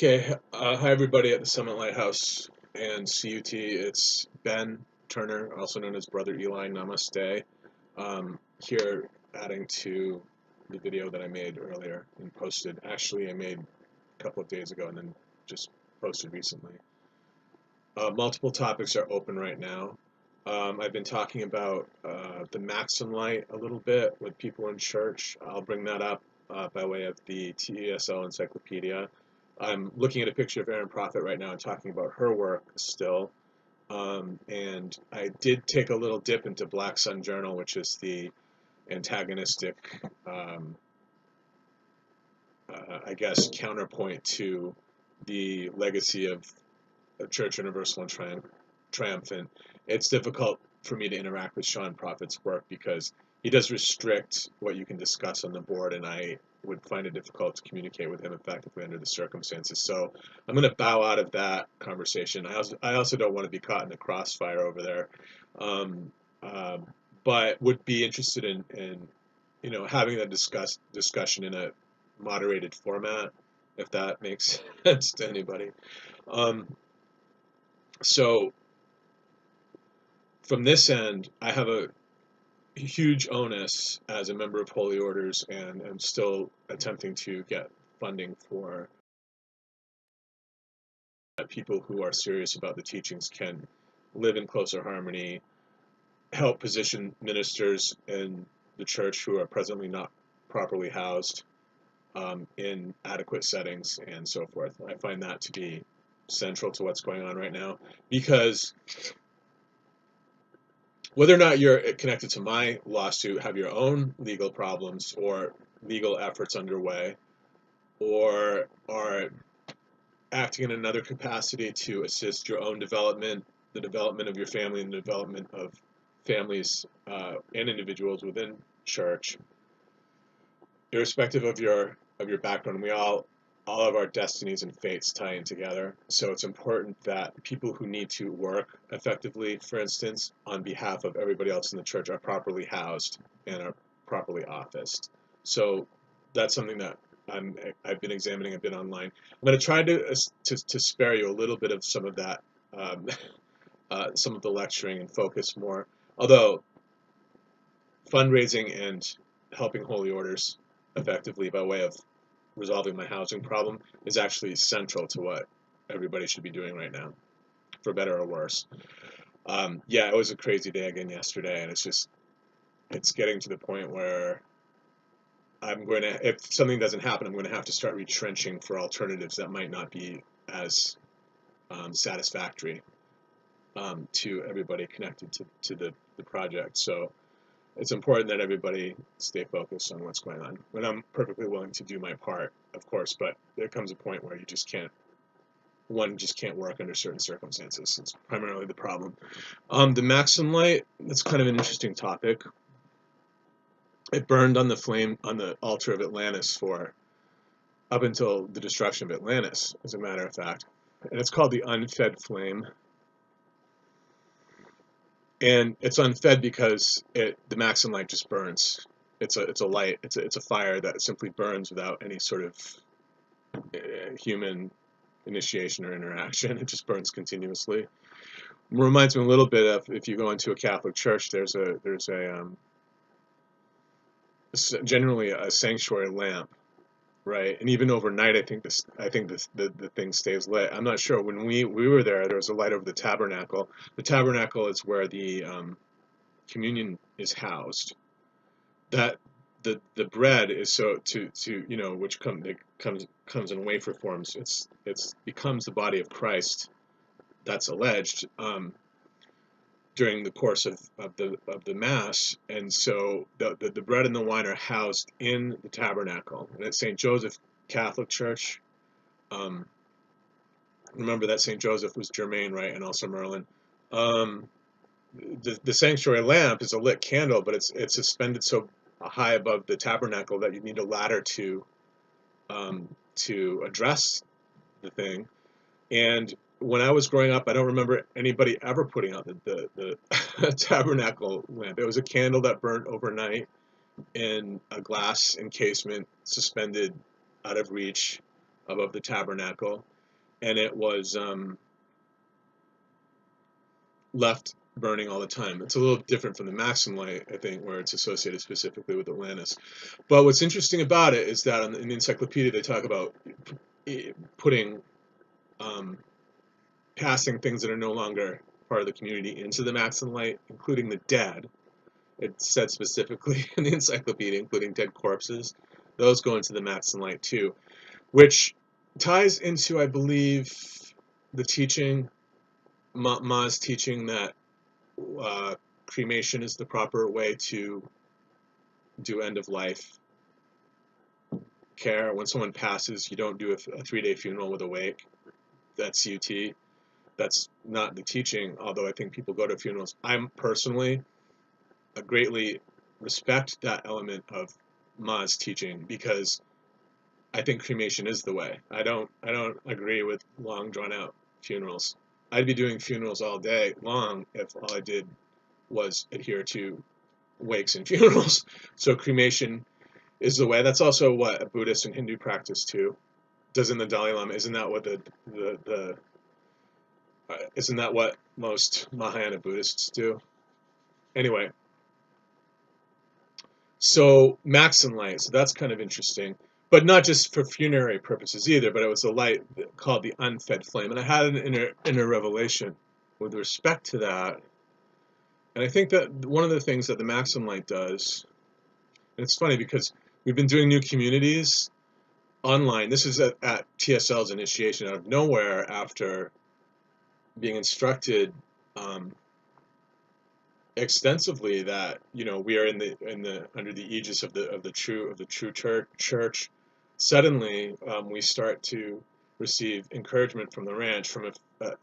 Okay, hi everybody at the Summit Lighthouse and CUT. It's Ben Turner, also known as Brother Eli. Namaste. Here, adding to the video that I made earlier and posted. Actually, I made a couple of days ago and then just posted recently. Multiple topics are open right now. I've been talking about the Maxin Light a little bit with people in church. I'll bring that up by way of the TESL encyclopedia. I'm looking at a picture of Erin Prophet right now and talking about her work still. And I did take a little dip into Black Sun Journal, which is the antagonistic, I guess, counterpoint to the legacy of Church Universal and Triumphant. It's difficult for me to interact with Sean Prophet's work because he does restrict what you can discuss on the board, and I would find it difficult to communicate with him effectively under the circumstances. So I'm going to bow out of that conversation. I also don't want to be caught in the crossfire over there, um, but would be interested in having that discussion in a moderated format, if that makes sense to anybody. Um, so from this end, I have a huge onus as a member of Holy Orders, and I'm still attempting to get funding for people who are serious about the teachings can live in closer harmony, help position ministers in the church who are presently not properly housed in adequate settings, and so forth. I find that to be central to what's going on right now, because whether or not you're connected to my lawsuit, have your own legal problems or legal efforts underway, or are acting in another capacity to assist your own development, the development of your family, and the development of families and individuals within church, irrespective of your background, all of our destinies and fates tie in together. So it's important that people who need to work effectively, for instance, on behalf of everybody else in the church, are properly housed and are properly officed. So that's something that I've been examining a bit online. I'm going to try to spare you a little bit of some of that, some of the lecturing, and focus more. Although fundraising and helping holy orders effectively by way of resolving my housing problem is actually central to what everybody should be doing right now, for better or worse. Yeah, it was a crazy day again yesterday, and it's getting to the point where if something doesn't happen, I'm going to have to start retrenching for alternatives that might not be as satisfactory to everybody connected to the project. So it's important that everybody stay focused on what's going on. And I'm perfectly willing to do my part, of course, but there comes a point where one just can't work under certain circumstances. It's primarily the problem. The Maxin Light, that's kind of an interesting topic. It burned on the altar of Atlantis for up until the destruction of Atlantis, as a matter of fact. And it's called the unfed flame. And it's unfed because the Maxin Light just burns. It's a light. It's a fire that simply burns without any sort of human initiation or interaction. It just burns continuously. It reminds me a little bit of, if you go into a Catholic church, there's generally a sanctuary lamp, right? And even overnight, I think the thing stays lit. I'm not sure. When we were there was a light over the tabernacle. The tabernacle is where the communion is housed. That the bread is so which comes in wafer forms. It's becomes the body of Christ. That's alleged during the course of the mass, and so the bread and the wine are housed in the tabernacle. And at St. Joseph Catholic Church, remember that St. Joseph was Germain, right, and also Merlin. The sanctuary lamp is a lit candle, but it's suspended so high above the tabernacle that you need a ladder to address the thing. And when I was growing up, I don't remember anybody ever putting out the tabernacle lamp. It was a candle that burnt overnight in a glass encasement, suspended out of reach above the tabernacle, and it was left burning all the time. It's a little different from the Maxin Light, I think, where it's associated specifically with Atlantis. But what's interesting about it is that in the encyclopedia they talk about putting, passing things that are no longer part of the community into the Maxin Light, including the dead. It said specifically in the encyclopedia, including dead corpses. Those go into the Maxin Light too, which ties into, I believe, the teaching, Ma's teaching that cremation is the proper way to do end-of-life care. When someone passes, you don't do a 3-day funeral with a wake. That's CUT. That's not the teaching, although I think people go to funerals. I'm personally greatly respect that element of Ma's teaching because I think cremation is the way. I don't agree with long drawn out funerals. I'd be doing funerals all day long if all I did was adhere to wakes and funerals. So cremation is the way. That's also what a Buddhist and Hindu practice too. Doesn't the Dalai Lama? Isn't that what isn't that what most Mahayana Buddhists do? Anyway, so Maxin Light. So that's kind of interesting, but not just for funerary purposes either. But it was a light called the unfed flame, and I had an inner revelation with respect to that. And I think that one of the things that the Maxim Light does, and it's funny because we've been doing new communities online. This is at TSL's initiation out of nowhere after being instructed extensively that we are in the under the aegis of the true church. Suddenly, we start to receive encouragement from the ranch, from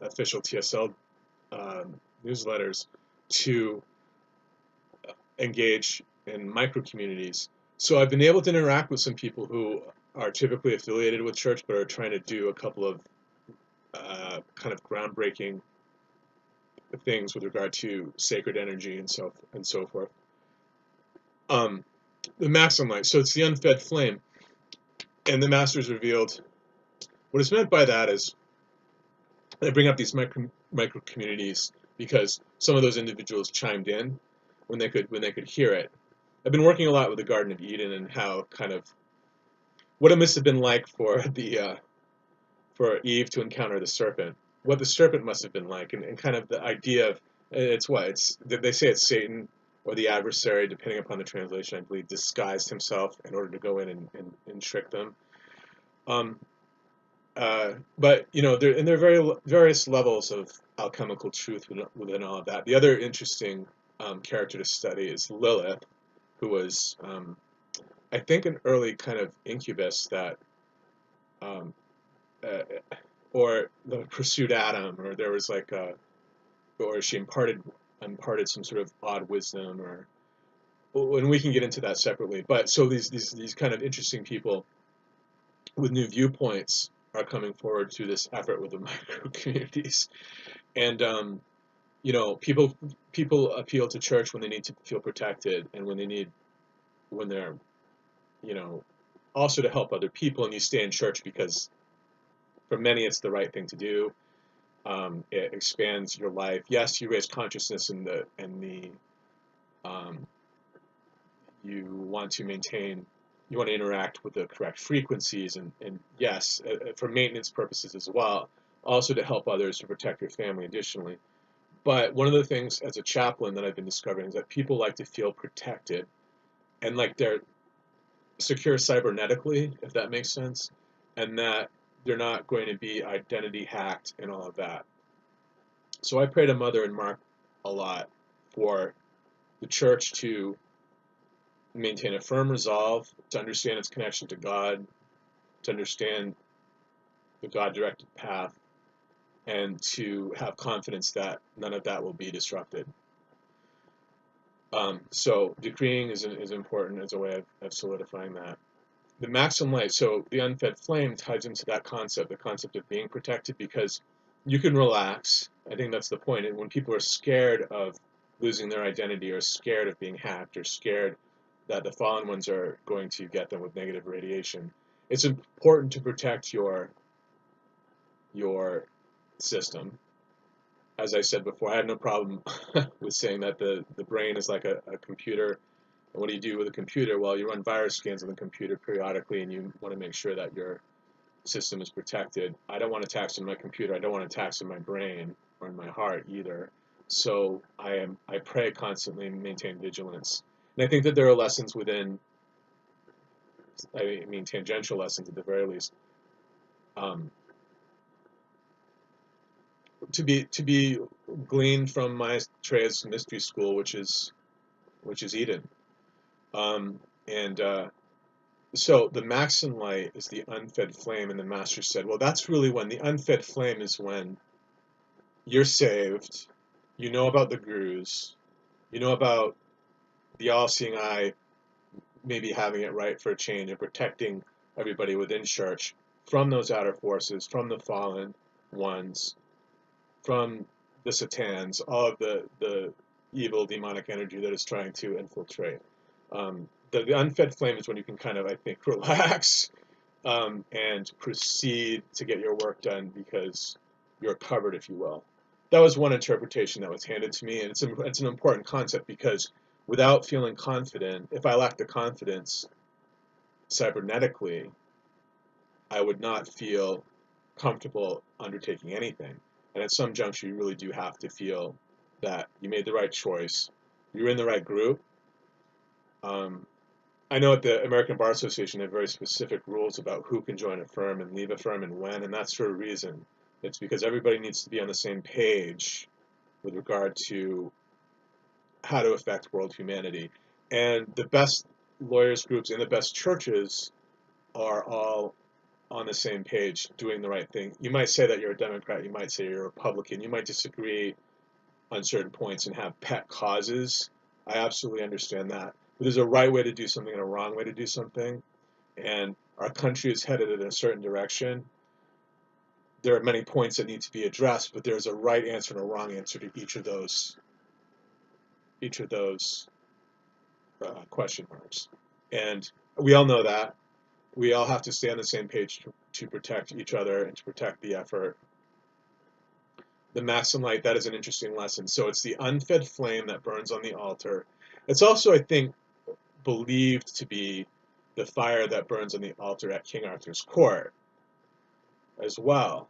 official TSL newsletters, to engage in micro communities. So I've been able to interact with some people who are typically affiliated with church, but are trying to do a couple of kind of groundbreaking things with regard to sacred energy and so forth. The Maxim Light. So it's the unfed flame, and the Masters revealed what is meant by that is they bring up these micro communities because some of those individuals chimed in when they could hear it. I've been working a lot with the Garden of Eden and how kind of what it must have been like for for Eve to encounter the serpent, what the serpent must have been like, and kind of the idea of they say it's Satan or the adversary, depending upon the translation, I believe, disguised himself in order to go in and trick them. But there are various levels of alchemical truth within all of that. The other interesting character to study is Lilith, who was, I think, an early kind of incubus that, or the pursued Adam, or there was like or she imparted some sort of odd wisdom, and we can get into that separately. But so these kind of interesting people with new viewpoints are coming forward through this effort with the micro communities, and people appeal to church when they need to feel protected, and when they're also to help other people, and you stay in church because for many it's the right thing to do. It expands your life. Yes, you raise consciousness in the you want to interact with the correct frequencies, and yes, for maintenance purposes as well, also to help others, to protect your family additionally. But one of the things as a chaplain that I've been discovering is that people like to feel protected and like they're secure cybernetically, if that makes sense, and that they're not going to be identity hacked and all of that. So I pray to Mother and Mark a lot for the church to maintain a firm resolve, to understand its connection to God, to understand the God-directed path, and to have confidence that none of that will be disrupted. So decreeing is important as a way of solidifying that. The Maxim Light, so the unfed flame ties into that concept, the concept of being protected, because you can relax. I think that's the point. And when people are scared of losing their identity, or scared of being hacked, or scared that the fallen ones are going to get them with negative radiation, It's important to protect your system. As I said before, I have no problem with saying that the brain is like a computer. And what do you do with a computer? Well, you run virus scans on the computer periodically, and you want to make sure that your system is protected. I don't want attacks on my computer. I don't want attacks in my brain or in my heart either. So I pray constantly and maintain vigilance. And I think that there are lessons within, I mean, tangential lessons at the very least, um, to be gleaned from Maitreya's mystery school, which is Eden. And So the Maxin Light is the unfed flame, and the Master said, well, that's really when the unfed flame is when you're saved, you know about the gurus, you know about the all-seeing eye maybe having it right for a change and protecting everybody within church from those outer forces, from the fallen ones, from the satans, all of the evil demonic energy that is trying to infiltrate. The unfed flame is when you can kind of, I think, relax and proceed to get your work done because you're covered, if you will. That was one interpretation that was handed to me, and it's an important concept because without feeling confident, if I lack the confidence cybernetically, I would not feel comfortable undertaking anything. And at some juncture, you really do have to feel that you made the right choice, you're in the right group. I know at the American Bar Association, they have very specific rules about who can join a firm and leave a firm and when, and that's for a reason. It's because everybody needs to be on the same page with regard to how to affect world humanity. And the best lawyers groups and the best churches are all on the same page doing the right thing. You might say that you're a Democrat, you might say you're a Republican, you might disagree on certain points and have pet causes. I absolutely understand that. But there's a right way to do something and a wrong way to do something. And our country is headed in a certain direction. There are many points that need to be addressed, but there's a right answer and a wrong answer to each of those question marks. And we all know that. We all have to stay on the same page to protect each other and to protect the effort. The Maxin Light, that is an interesting lesson. So it's the unfed flame that burns on the altar. It's also, I think, believed to be the fire that burns on the altar at King Arthur's court as well.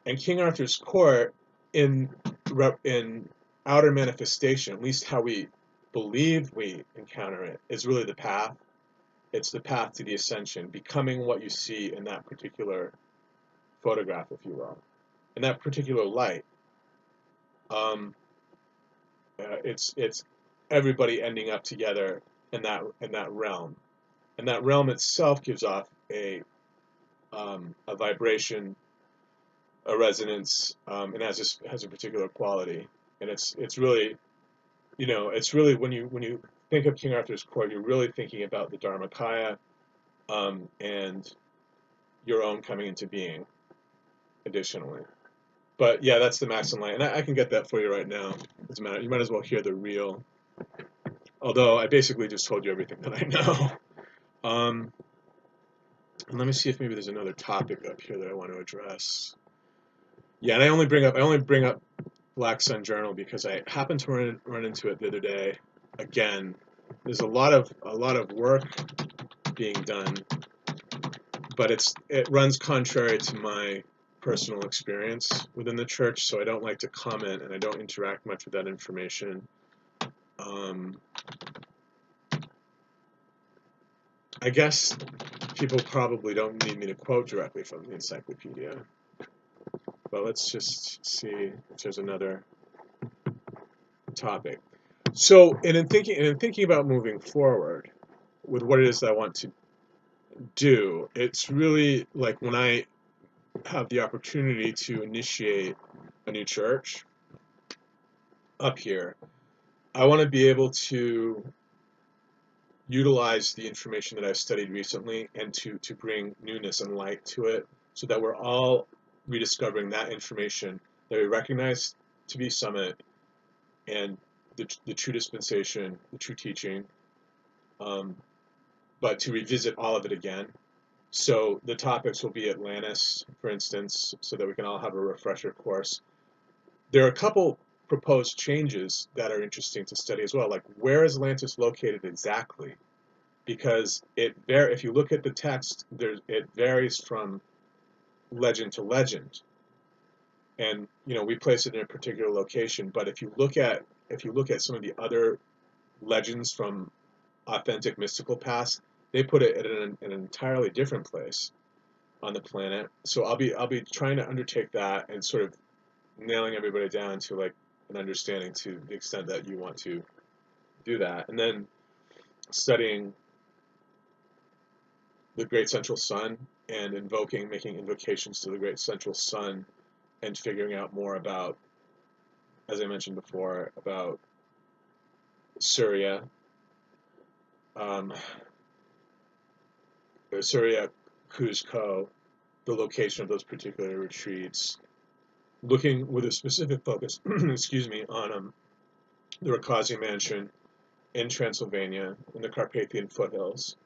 And King Arthur's court, in outer manifestation, at least how we believe we encounter it, is really the path. It's the path to the ascension, becoming what you see in that particular photograph, if you will, in that particular light. It's everybody ending up together in that realm, and that realm itself gives off a vibration, a resonance, and has a particular quality. And it's really, it's really when you think of King Arthur's court, you're really thinking about the Dharmakaya and your own coming into being. Additionally, but yeah, that's the Maxin Light, and I can get that for you right now. Doesn't matter. You might as well hear the real. Although I basically just told you everything that I know. And let me see if maybe there's another topic up here that I want to address. Yeah, and I only bring up Black Sun Journal because I happened to run into it the other day. Again, there's a lot of work being done, but it runs contrary to my personal experience within the church, so I don't like to comment and I don't interact much with that information. I guess people probably don't need me to quote directly from the encyclopedia, but let's just see if there's another topic. So, in thinking about moving forward with what it is that I want to do, it's really like when I have the opportunity to initiate a new church up here, I want to be able to utilize the information that I've studied recently and to bring newness and light to it so that we're all rediscovering that information that we recognize to be summit and the true dispensation, the true teaching, but to revisit all of it again So the topics will be Atlantis, for instance, so that we can all have a refresher course. There are a couple proposed changes that are interesting to study as well, like where is Atlantis located exactly? Because if you look at the text, it varies from legend to legend, and we place it in a particular location. But if you look at some of the other legends from authentic mystical past, they put it in an entirely different place on the planet. So I'll be trying to undertake that and sort of nailing everybody down to like an understanding to the extent that you want to do that, and then studying the great central sun and making invocations to the great central sun, and figuring out more about, as I mentioned before, about Surya, um, Surya, Cuzco, the location of those particular retreats, looking with a specific focus, excuse me, on the Rakoczy Mansion in Transylvania in the Carpathian foothills,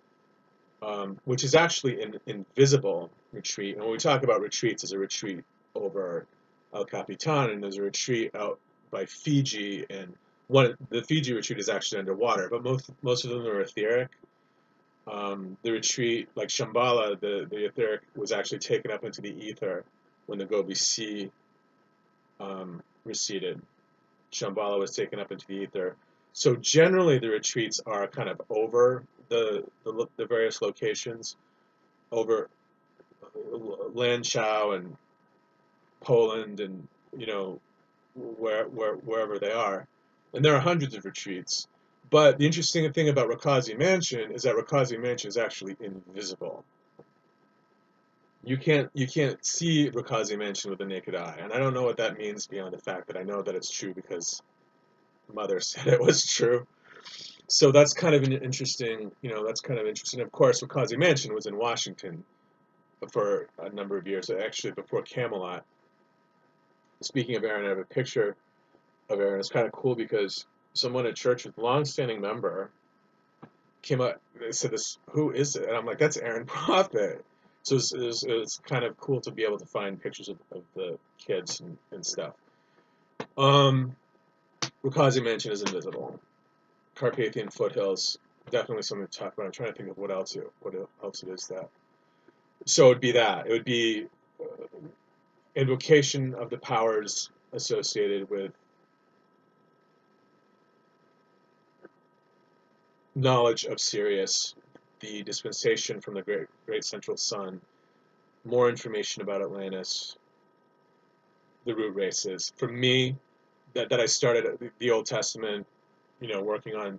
which is actually an invisible retreat. And when we talk about retreats, there's a retreat over El Capitan, and there's a retreat out by Fiji, and the Fiji retreat is actually underwater, but most of them are etheric. The retreat, like Shambhala, the etheric was actually taken up into the ether when the Gobi Sea receded. Shambhala was taken up into the ether. So generally, the retreats are kind of over the various locations, over Lanchow and Poland, and wherever they are, and there are hundreds of retreats. But the interesting thing about Rakoczy Mansion is that Rakoczy Mansion is actually invisible. You can't see Rakoczy Mansion with the naked eye, and I don't know what that means beyond the fact that I know that it's true because Mother said it was true. So that's kind of an interesting, that's kind of interesting. Of course, Rakoczy Mansion was in Washington for a number of years, actually before Camelot. Speaking of Aaron, I have a picture of Aaron. It's kind of cool because someone at church, a long-standing member, came up and said, "This, who is it?" And I'm like, "That's Aaron Prophet." So it's kind of cool to be able to find pictures of the kids and stuff. Rakoczy Mansion is invisible. Carpathian foothills, definitely something to talk about. I'm trying to think of what else it is that. So it'd be that. It would be invocation of the powers associated with knowledge of Sirius, the dispensation from the great central sun, more information about Atlantis, the root races. For me, that I started the Old Testament, working on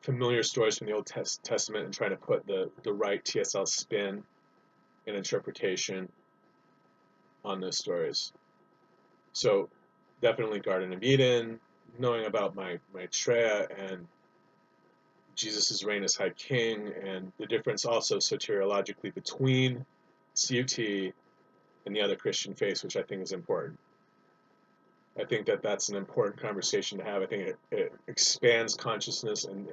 familiar stories from the Old Testament and trying to put the right TSL spin and interpretation on those stories. So definitely Garden of Eden, knowing about Maitreya and Jesus' reign as High King, and the difference also soteriologically between CUT and the other Christian faiths, which I think is important. I think that that's an important conversation to have. I think it expands consciousness and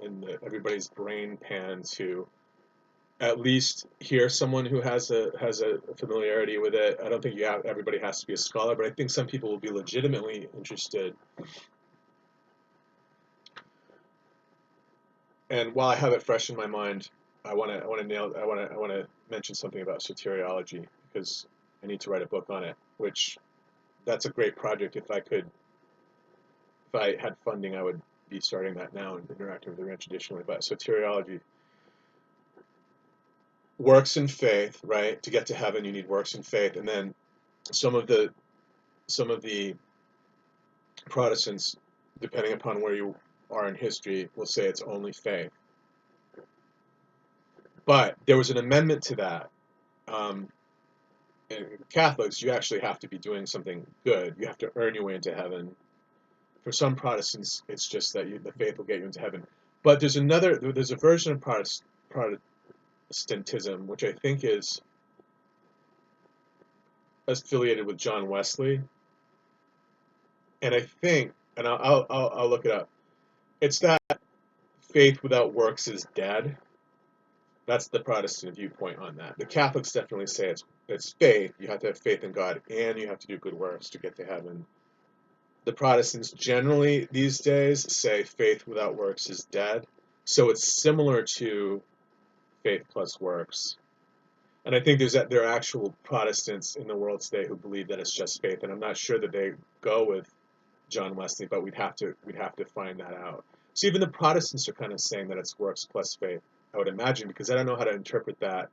everybody's brain pan to at least hear someone who has a familiarity with it. I don't think everybody has to be a scholar, but I think some people will be legitimately interested. And while I have it fresh in my mind, I want to mention something about soteriology, because I need to write a book on it. Which that's a great project. If I had funding, I would be starting that now and interacting with the ranch additionally. But soteriology, works in faith, right? To get to heaven, you need works in faith, and then some of the Protestants, depending upon where you are in history, will say it's only faith. But there was an amendment to that. In Catholics, you actually have to be doing something good. You have to earn your way into heaven. For some Protestants, it's just that the faith will get you into heaven. But there's a version of Protestantism, which I think is affiliated with John Wesley, and I think, and I'll look it up. It's that faith without works is dead. That's the Protestant viewpoint on that. The Catholics definitely say it's faith. You have to have faith in God, and you have to do good works to get to heaven. The Protestants generally these days say faith without works is dead. So it's similar to faith plus works. And I think there are actual Protestants in the world today who believe that it's just faith, and I'm not sure that they go with John Wesley, but we'd have to find that out. So even the Protestants are kind of saying that it's works plus faith, I would imagine, because I don't know how to interpret that.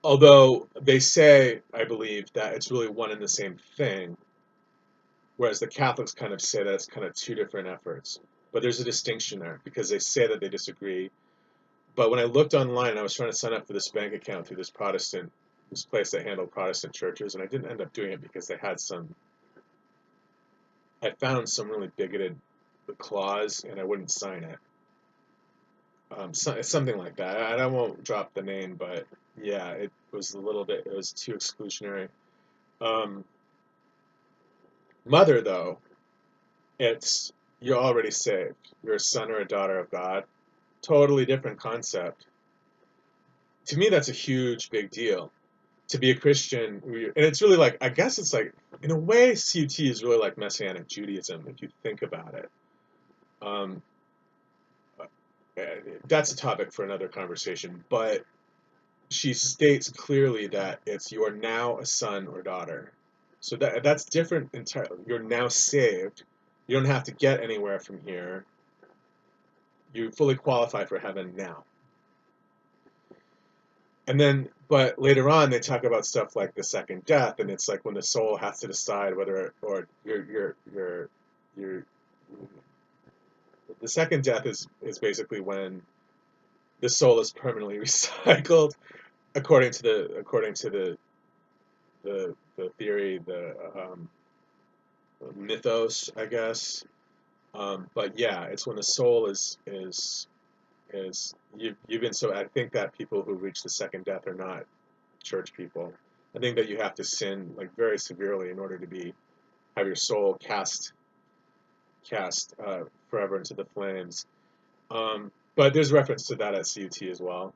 Although they say, I believe, that it's really one and the same thing, whereas the Catholics kind of say that it's kind of two different efforts. But there's a distinction there because they say that they disagree. But when I looked online, I was trying to sign up for this bank account through this place that handled Protestant churches, and I didn't end up doing it because they had I found some really bigoted clause, and I wouldn't sign it. Something like that. I won't drop the name, but yeah, it was it was too exclusionary. Mother, though, you're already saved. You're a son or a daughter of God. Totally different concept. To me, that's a huge, big deal. To be a Christian, and it's really like, I guess it's like, in a way, CUT is really like Messianic Judaism, if you think about it. Um, that's a topic for another conversation, but she states clearly that you are now a son or daughter. So that's different entirely. You're now saved. You don't have to get anywhere from here. You fully qualify for heaven now. And then, but later on, they talk about stuff like the second death, and it's like when the soul has to decide whether, or the second death is basically when the soul is permanently recycled, according to the theory, the mythos, I guess. But yeah, it's when the soul is you've been so. I think that people who reach the second death are not church people. I think that you have to sin like very severely in order to have your soul cast forever into the flames. But there's reference to that at CUT as well.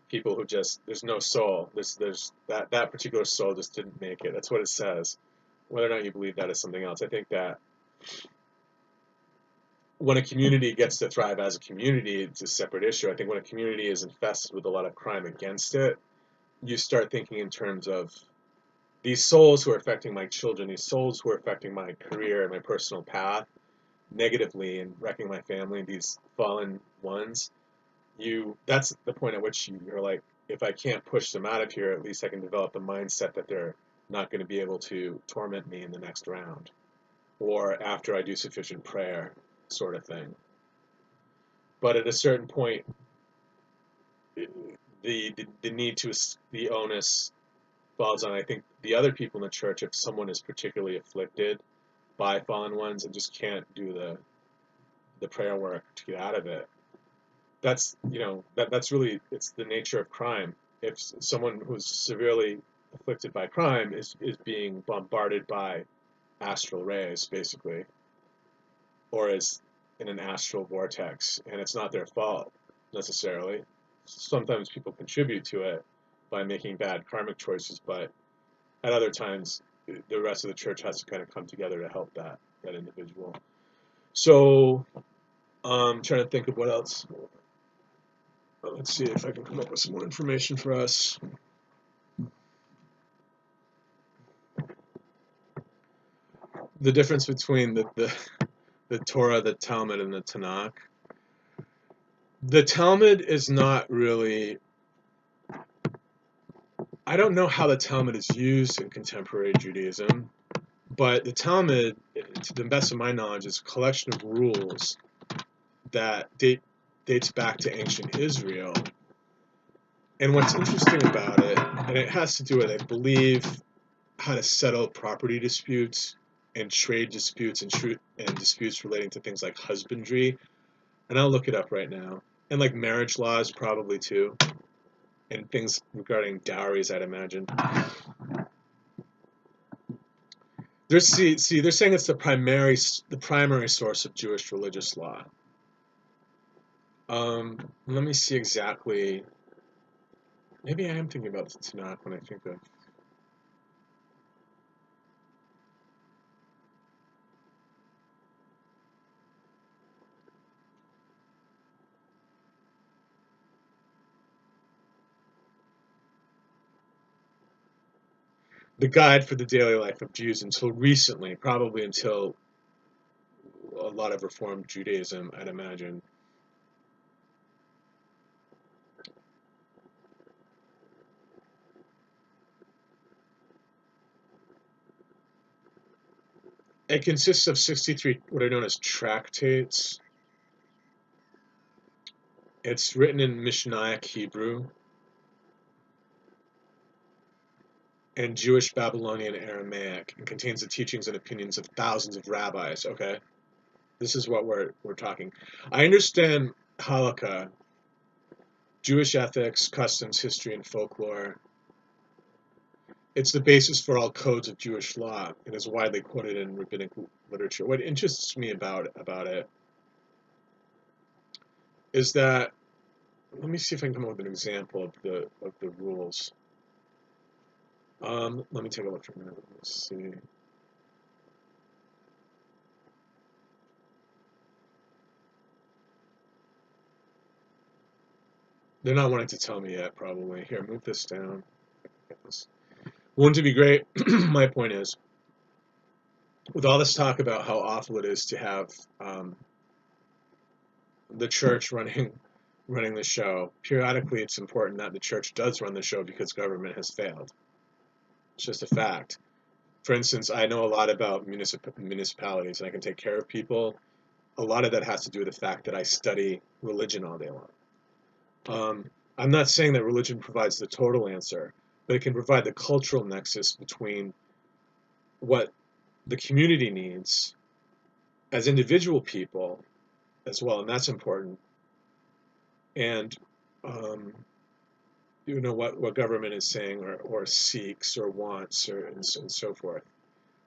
People who there's no soul. There's that particular soul just didn't make it. That's what it says. Whether or not you believe that is something else. I think that when a community gets to thrive as a community, it's a separate issue. I think when a community is infested with a lot of crime against it, you start thinking in terms of these souls who are affecting my children, these souls who are affecting my career and my personal path negatively and wrecking my family, these fallen ones. That's the point at which you're like, if I can't push them out of here, at least I can develop the mindset that they're not going to be able to torment me in the next round or after I do sufficient prayer, sort of thing. But at a certain point, the need to, the onus falls on, I think, the other people in the church. If someone is particularly afflicted by fallen ones and just can't do the prayer work to get out of it, that's really, it's the nature of crime. If someone who's severely afflicted by crime is being bombarded by astral rays, basically, or is in an astral vortex, and it's not their fault necessarily. Sometimes people contribute to it by making bad karmic choices, but at other times the rest of the church has to kind of come together to help that individual. So I'm trying to think of what else. Let's see if I can come up with some more information for us. The difference between the Torah, the Talmud, and the Tanakh. The Talmud is not really... I don't know how the Talmud is used in contemporary Judaism, but the Talmud, to the best of my knowledge, is a collection of rules that dates back to ancient Israel. And what's interesting about it, and it has to do with, I believe, how to settle property disputes and trade disputes and disputes relating to things like husbandry. And I'll look it up right now. And like marriage laws probably too. And things regarding dowries, I'd imagine. They're saying it's the primary source of Jewish religious law. Let me see exactly. Maybe I am thinking about the Tanakh when I think of. The guide for the daily life of Jews until recently, probably until a lot of Reformed Judaism, I'd imagine. It consists of 63 what are known as tractates. It's written in Mishnaic Hebrew and Jewish Babylonian Aramaic and contains the teachings and opinions of thousands of rabbis. Okay, this is what we're talking. I understand Halakha, Jewish ethics, customs, history, and folklore. It's the basis for all codes of Jewish law and is widely quoted in rabbinic literature. What interests me about it is that let me see if I can come up with an example of the rules. Let me take a look for a minute. Let's see. They're not wanting to tell me yet, probably. Here, move this down. Get this. Wouldn't it be great? My point is, with all this talk about how awful it is to have the church running the show, periodically it's important that the church does run the show because government has failed. It's just a fact. For instance, I know a lot about municipalities, and I can take care of people. A lot of that has to do with the fact that I study religion all day long. I'm not saying that religion provides the total answer, but it can provide the cultural nexus between what the community needs as individual people as well, and that's important. And what government is saying or seeks or wants and so forth.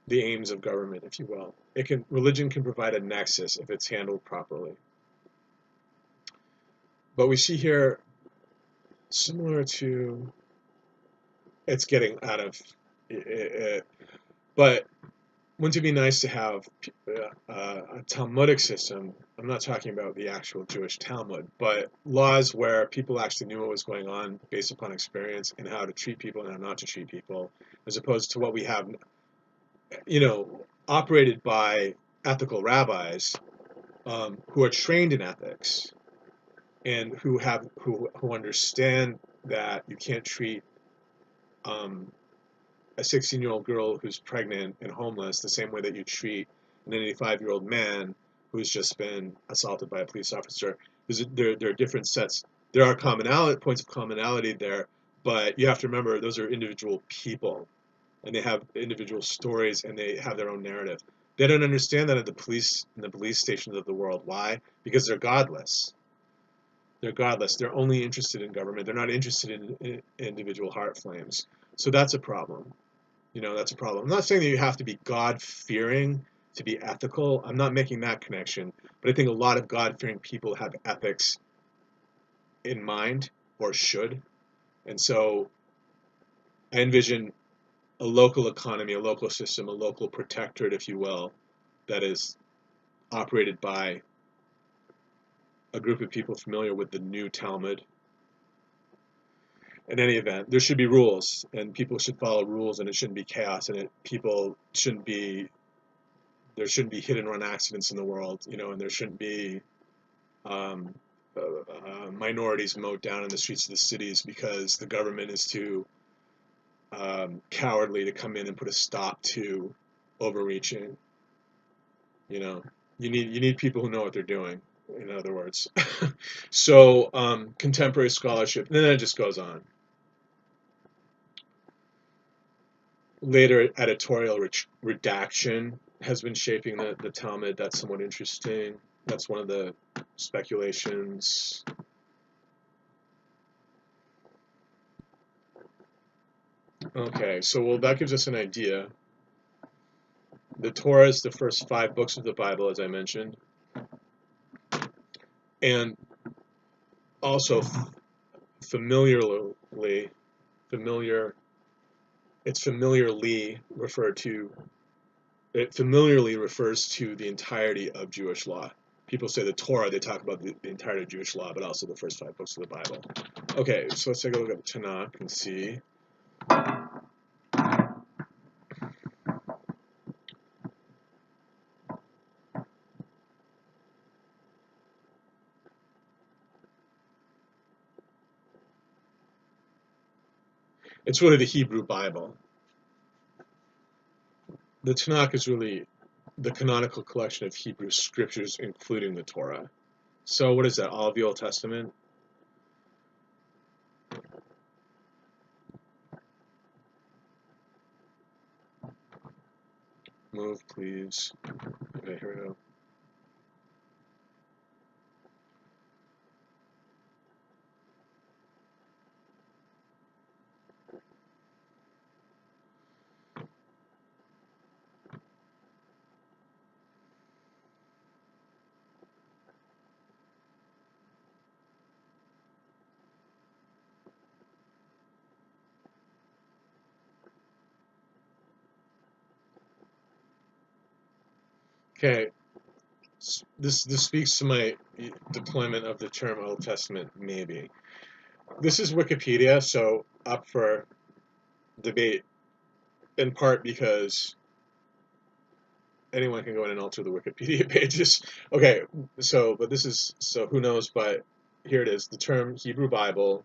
The aims of government, if you will. Religion can provide a nexus if it's handled properly. But we see here, similar to, it's getting out of it, but wouldn't it be nice to have a Talmudic system? I'm not talking about the actual Jewish Talmud, but laws where people actually knew what was going on based upon experience and how to treat people and how not to treat people, as opposed to what we have, operated by ethical rabbis who are trained in ethics and who understand that you can't treat um, a 16-year-old girl who's pregnant and homeless the same way that you treat an 85-year-old man who's just been assaulted by a police officer. There are different sets. There are points of commonality there, but you have to remember those are individual people, and they have individual stories, and they have their own narrative. They don't understand that in the police stations of the world. Why? Because they're godless. They're godless. They're only interested in government. They're not interested in individual heart flames. So that's a problem. That's a problem. I'm not saying that you have to be God-fearing to be ethical. I'm not making that connection. But I think a lot of God-fearing people have ethics in mind, or should. And so I envision a local economy, a local system, a local protectorate, if you will, that is operated by a group of people familiar with the new Talmud. In any event, there should be rules, and people should follow rules, and it shouldn't be chaos, and there shouldn't be hit and run accidents in the world, and there shouldn't be um, minorities mowed down in the streets of the cities because the government is too cowardly to come in and put a stop to overreaching. You need people who know what they're doing. In other words, so contemporary scholarship, and then it just goes on. Later editorial redaction has been shaping the Talmud. That's somewhat interesting. That's one of the speculations. Okay, so that gives us an idea. The Torah is the first 5 books of the Bible, as I mentioned. And Also, familiar. It's familiarly referred to. It familiarly refers to the entirety of Jewish law. People say the Torah, they talk about the entirety of Jewish law, but also the first 5 books of the Bible. Okay, so let's take a look at the Tanakh and see. It's really the Hebrew Bible. The Tanakh is really the canonical collection of Hebrew scriptures, including the Torah. So what is that? All of the Old Testament? Move, please. Okay, here we go. Okay, this speaks to my deployment of the term Old Testament, maybe. This is Wikipedia, so up for debate, in part because anyone can go in and alter the Wikipedia pages. Okay, but this is, so who knows, but here it is. The term Hebrew Bible.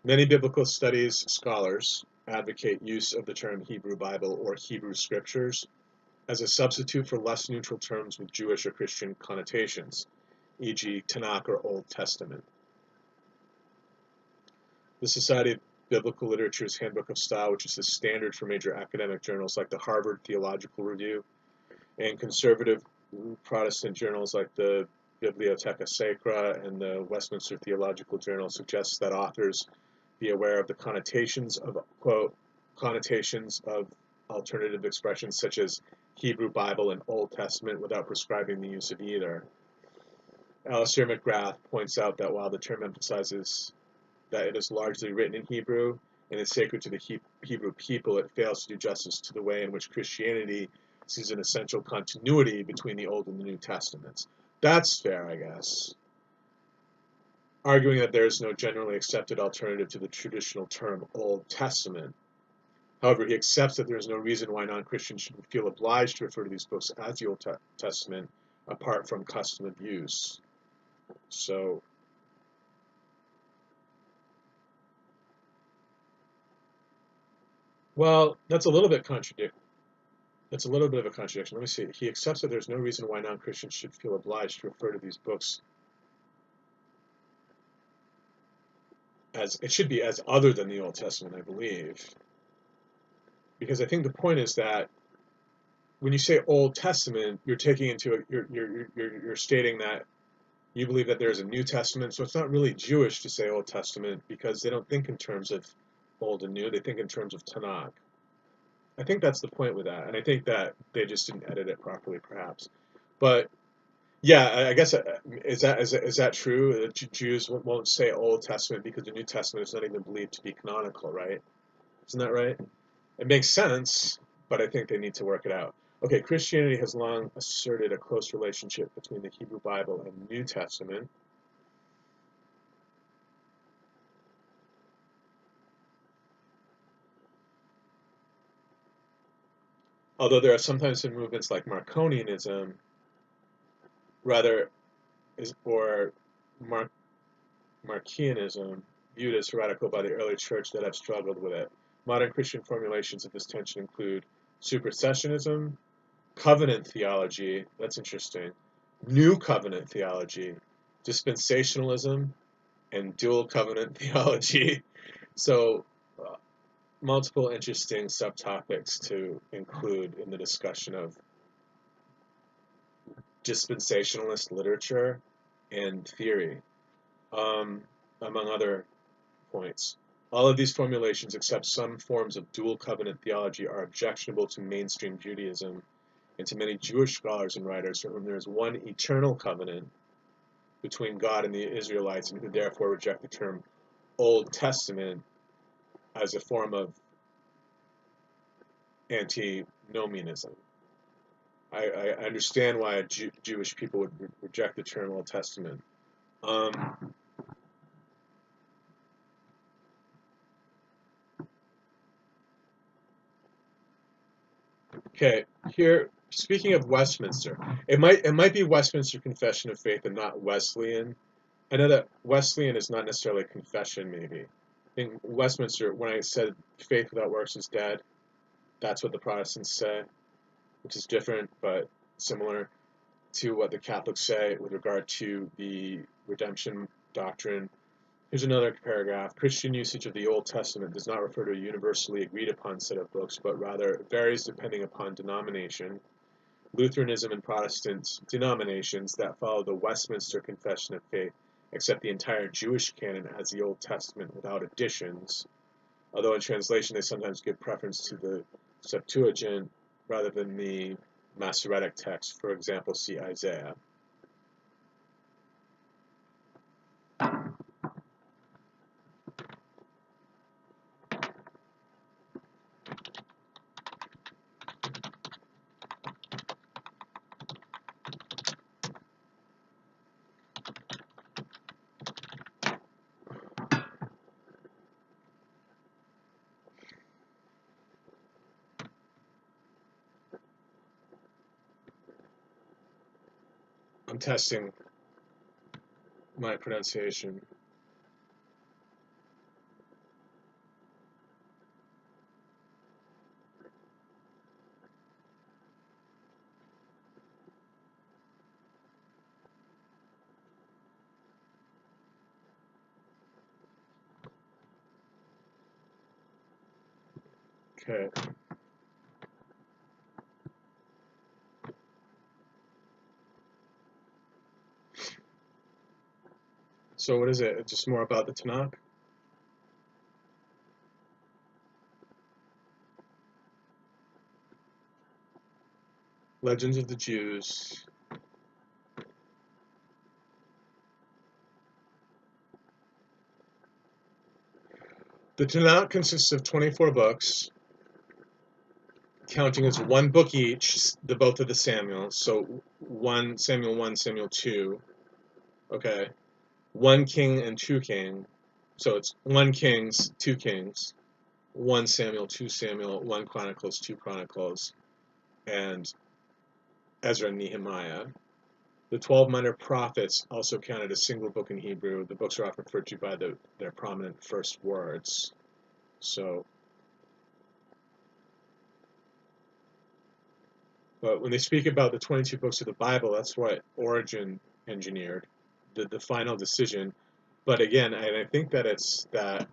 Many biblical studies scholars advocate use of the term Hebrew Bible or Hebrew Scriptures as a substitute for less neutral terms with Jewish or Christian connotations, e.g., Tanakh or Old Testament. The Society of Biblical Literature's Handbook of Style, which is the standard for major academic journals like the Harvard Theological Review, and conservative Protestant journals like the Bibliotheca Sacra and the Westminster Theological Journal, suggests that authors be aware of the connotations of, quote, connotations of alternative expressions such as Hebrew Bible and Old Testament without prescribing the use of either. Alistair McGrath points out that while the term emphasizes that it is largely written in Hebrew and is sacred to the Hebrew people, it fails to do justice to the way in which Christianity sees an essential continuity between the Old and the New Testaments. That's fair, I guess. Arguing that there is no generally accepted alternative to the traditional term Old Testament. However, he accepts that there is no reason why non-Christians should feel obliged to refer to these books as the Old Testament, apart from custom of use. So, well, that's a little bit contradictory. That's a little bit of a contradiction. Let me see. He accepts that there's no reason why non-Christians should feel obliged to refer to these books as, it should be as other than the Old Testament, I believe. Because I think the point is that when you say Old Testament, you're taking into you're stating that you believe that there's a New Testament. So it's not really Jewish to say Old Testament because they don't think in terms of old and new. They think in terms of Tanakh. I think that's the point with that, and I think that they just didn't edit it properly, perhaps. But yeah, I guess is that true? Jews won't say Old Testament because the New Testament is not even believed to be canonical, right? Isn't that right? It makes sense, but I think they need to work it out. Okay, Christianity has long asserted a close relationship between the Hebrew Bible and the New Testament. Although there are sometimes been movements like Marcionianism, rather, or Marcianism, viewed as heretical by the early church, that have struggled with it. Modern Christian formulations of this tension include supersessionism, covenant theology, that's interesting, new covenant theology, dispensationalism, and dual covenant theology. So, multiple interesting subtopics to include in the discussion of dispensationalist literature and theory, among other points. All of these formulations, except some forms of dual covenant theology, are objectionable to mainstream Judaism and to many Jewish scholars and writers for whom there is one eternal covenant between God and the Israelites, and who therefore reject the term Old Testament as a form of antinomianism. I understand why Jewish people would reject the term Old Testament. Okay, here, speaking of Westminster, it might be Westminster Confession of Faith and not Wesleyan. I know that Wesleyan is not necessarily a confession, maybe. I think Westminster, when I said faith without works is dead, that's what the Protestants say, which is different but similar to what the Catholics say with regard to the redemption doctrine. Here's another paragraph. Christian usage of the Old Testament does not refer to a universally agreed upon set of books, but rather varies depending upon denomination. Lutheranism and Protestant denominations that follow the Westminster Confession of Faith accept the entire Jewish canon as the Old Testament without additions, although in translation they sometimes give preference to the Septuagint rather than the Masoretic text, for example, see Isaiah. I'm testing my pronunciation. Okay. So what is it? It's just more about the Tanakh? Legends of the Jews. The Tanakh consists of 24 books, counting as one book each, the both of the Samuels. So 1 Samuel 1, Samuel 2. Okay. 1 King and 2 King. So it's 1 Kings, 2 Kings. 1 Samuel, 2 Samuel, 1 Chronicles, 2 Chronicles, and Ezra and Nehemiah. The 12 minor prophets also counted a single book in Hebrew. The books are often referred to by their prominent first words. So, but when they speak about the 22 books of the Bible, that's what Origen engineered, the final decision. But again, I think that it's that,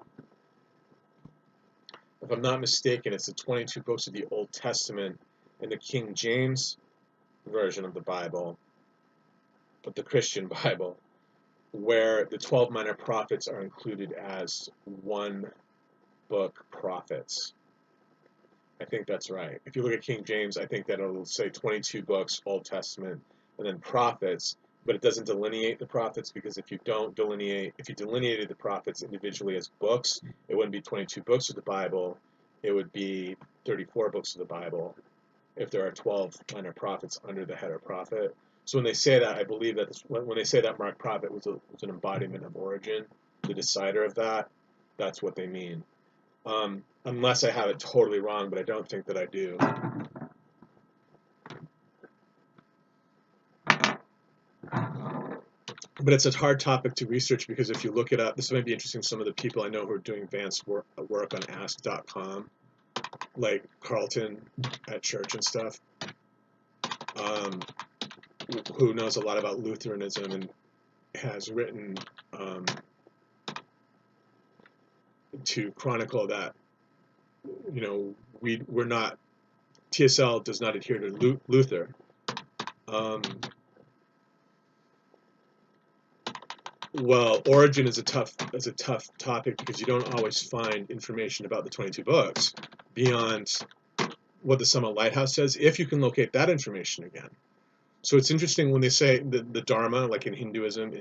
if I'm not mistaken, it's the 22 books of the Old Testament in the King James version of the Bible, but the Christian Bible, where the 12 minor prophets are included as one book prophets. I think that's right. If you look at King James, I think that it'll say 22 books, Old Testament, and then prophets, but it doesn't delineate the prophets, because if you delineated the prophets individually as books, it wouldn't be 22 books of the Bible, it would be 34 books of the Bible, if there are 12 minor prophets under the header prophet. So when they say that, I believe that when they say that Mark prophet was an embodiment of Origen, the decider of that, that's what they mean. Unless I have it totally wrong, but I don't think that I do. But it's a hard topic to research, because if you look it up, this might be interesting to some of the people I know who are doing advanced work on ask.com, like Carlton at church and stuff, who knows a lot about Lutheranism and has written to chronicle that, we're not, TSL does not adhere to Luther. Well, Origin is a tough topic, because you don't always find information about the 22 books beyond what the Summit Lighthouse says, if you can locate that information again. So it's interesting when they say the Dharma, like in Hinduism,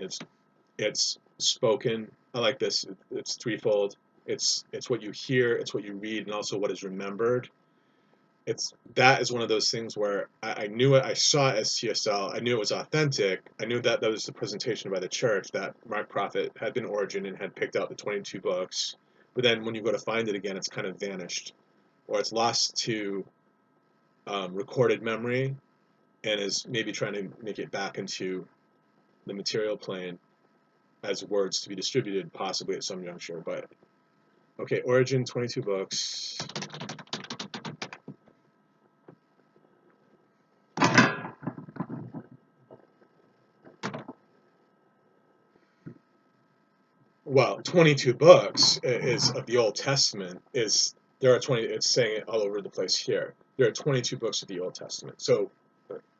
it's spoken. I like this. It's threefold. It's what you hear, it's what you read, and also what is remembered. That is one of those things where I knew it. I saw it as TSL. I knew it was authentic. I knew that that was the presentation by the church that Mark Prophet had been origin and had picked out the 22 books. But then when you go to find it again, it's kind of vanished, or it's lost to recorded memory, and is maybe trying to make it back into the material plane as words to be distributed, possibly at some juncture. But okay, origin 22 books. Well, 22 books is of the Old Testament. Is there are 20? It's saying it all over the place here. There are 22 books of the Old Testament. So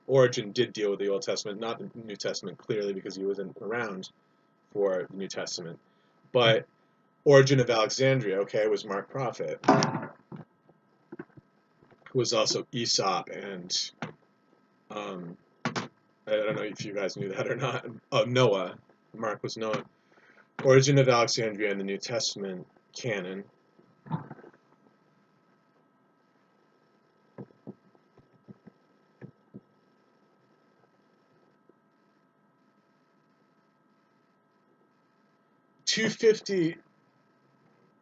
Origen did deal with the Old Testament, not the New Testament clearly because he wasn't around for the New Testament. But Origen of Alexandria, okay, was Mark Prophet, who was also Aesop, and um, I don't know if you guys knew that or not. Noah. Mark was Noah. Origen of Alexandria in the New Testament canon. $250.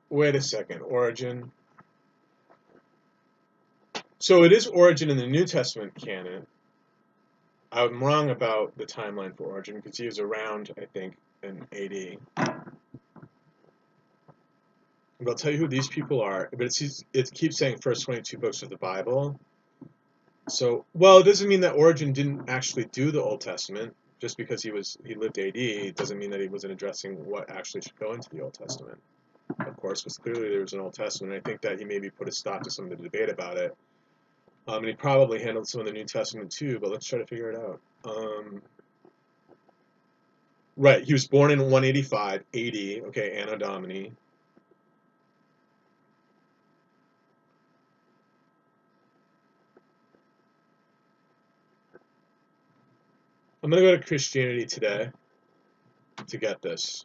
Wait a second. Origin. So it is Origin in the New Testament canon. I'm wrong about the timeline for Origin because he was around, I think, in AD. But I'll tell you who these people are. But it keeps saying first 22 books of the Bible. So, well, it doesn't mean that Origin didn't actually do the Old Testament. Just because he lived AD doesn't mean that he wasn't addressing what actually should go into the Old Testament. Of course, because clearly there was an Old Testament. And I think that he maybe put a stop to some of the debate about it. And he probably handled some of the New Testament too, but let's try to figure it out. Right, he was born in 185 AD, okay, Anno Domini. I'm going to go to Christianity Today to get this.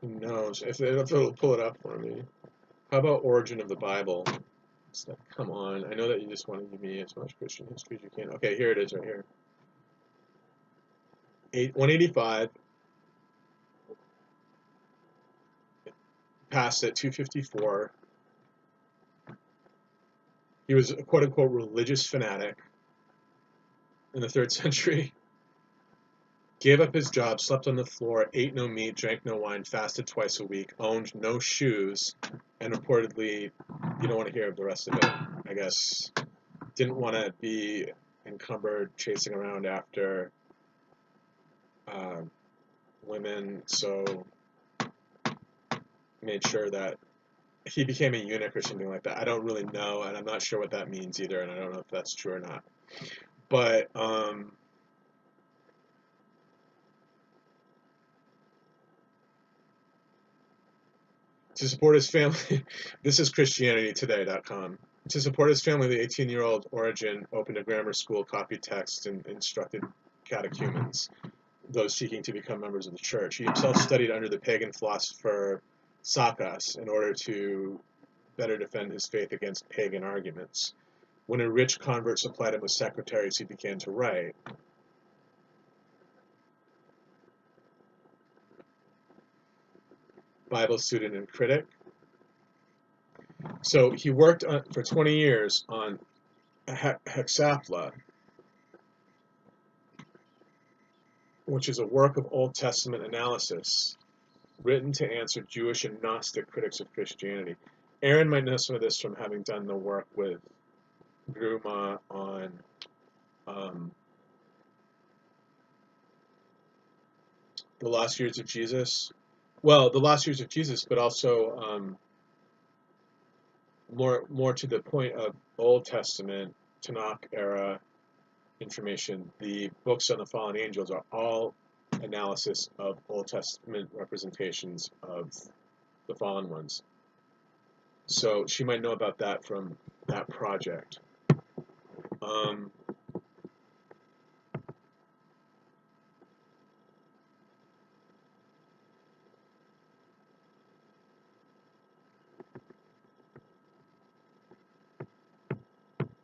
Who knows? If it'll pull it up for me. How about Origin of the Bible? Come on, I know that you just want to give me as much Christian history as you can. Okay, here it is right here. 185, passed at 254. He was a quote-unquote religious fanatic in the 3rd century. Gave up his job, slept on the floor, ate no meat, drank no wine, fasted twice a week, owned no shoes, and reportedly, you don't want to hear the rest of it, I guess, didn't want to be encumbered chasing around after women, so made sure that he became a eunuch or something like that. I don't really know, and I'm not sure what that means either, and I don't know if that's true or not. But to support his family, this is ChristianityToday.com. To support his family, the 18-year-old Origen opened a grammar school, copied texts, and instructed catechumens, those seeking to become members of the church. He himself studied under the pagan philosopher Sakas in order to better defend his faith against pagan arguments. When a rich convert supplied him with secretaries, he began to write. Bible student and critic. So he worked for 20 years on Hexapla, which is a work of Old Testament analysis written to answer Jewish and Gnostic critics of Christianity. Aaron might know some of this from having done the work with Gruma on the Lost Years of Jesus. Well, the Lost Years of Jesus, but also more to the point of Old Testament, Tanakh era information, the books on the fallen angels are all analysis of Old Testament representations of the fallen ones. So she might know about that from that project.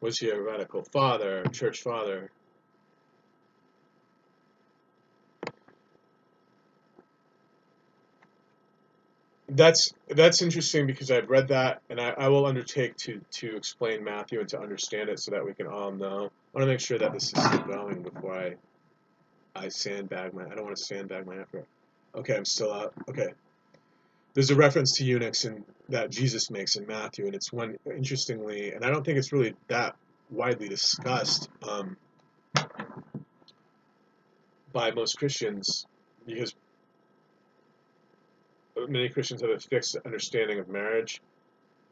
Was he a radical father, church father? That's interesting because I've read that, and I will undertake to explain Matthew and to understand it so that we can all know. I want to make sure that this is still going before I sandbag my. I don't want to sandbag my effort. Okay, I'm still out. Okay, there's a reference to eunuchs that Jesus makes in Matthew, and it's one interestingly, and I don't think it's really that widely discussed by most Christians because many Christians have a fixed understanding of marriage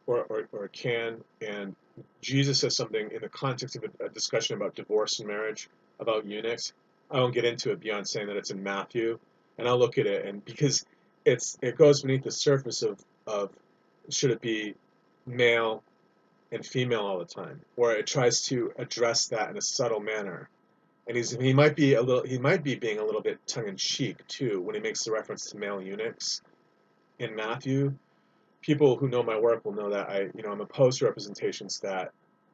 or can, and Jesus says something in the context of a discussion about divorce and marriage, about eunuchs. I won't get into it beyond saying that it's in Matthew, and I'll look at it, and because it goes beneath the surface of should it be male and female all the time, or it tries to address that in a subtle manner. And he might be being a little bit tongue in cheek too when he makes the reference to male eunuchs in Matthew. People who know my work will know that I'm opposed to representations that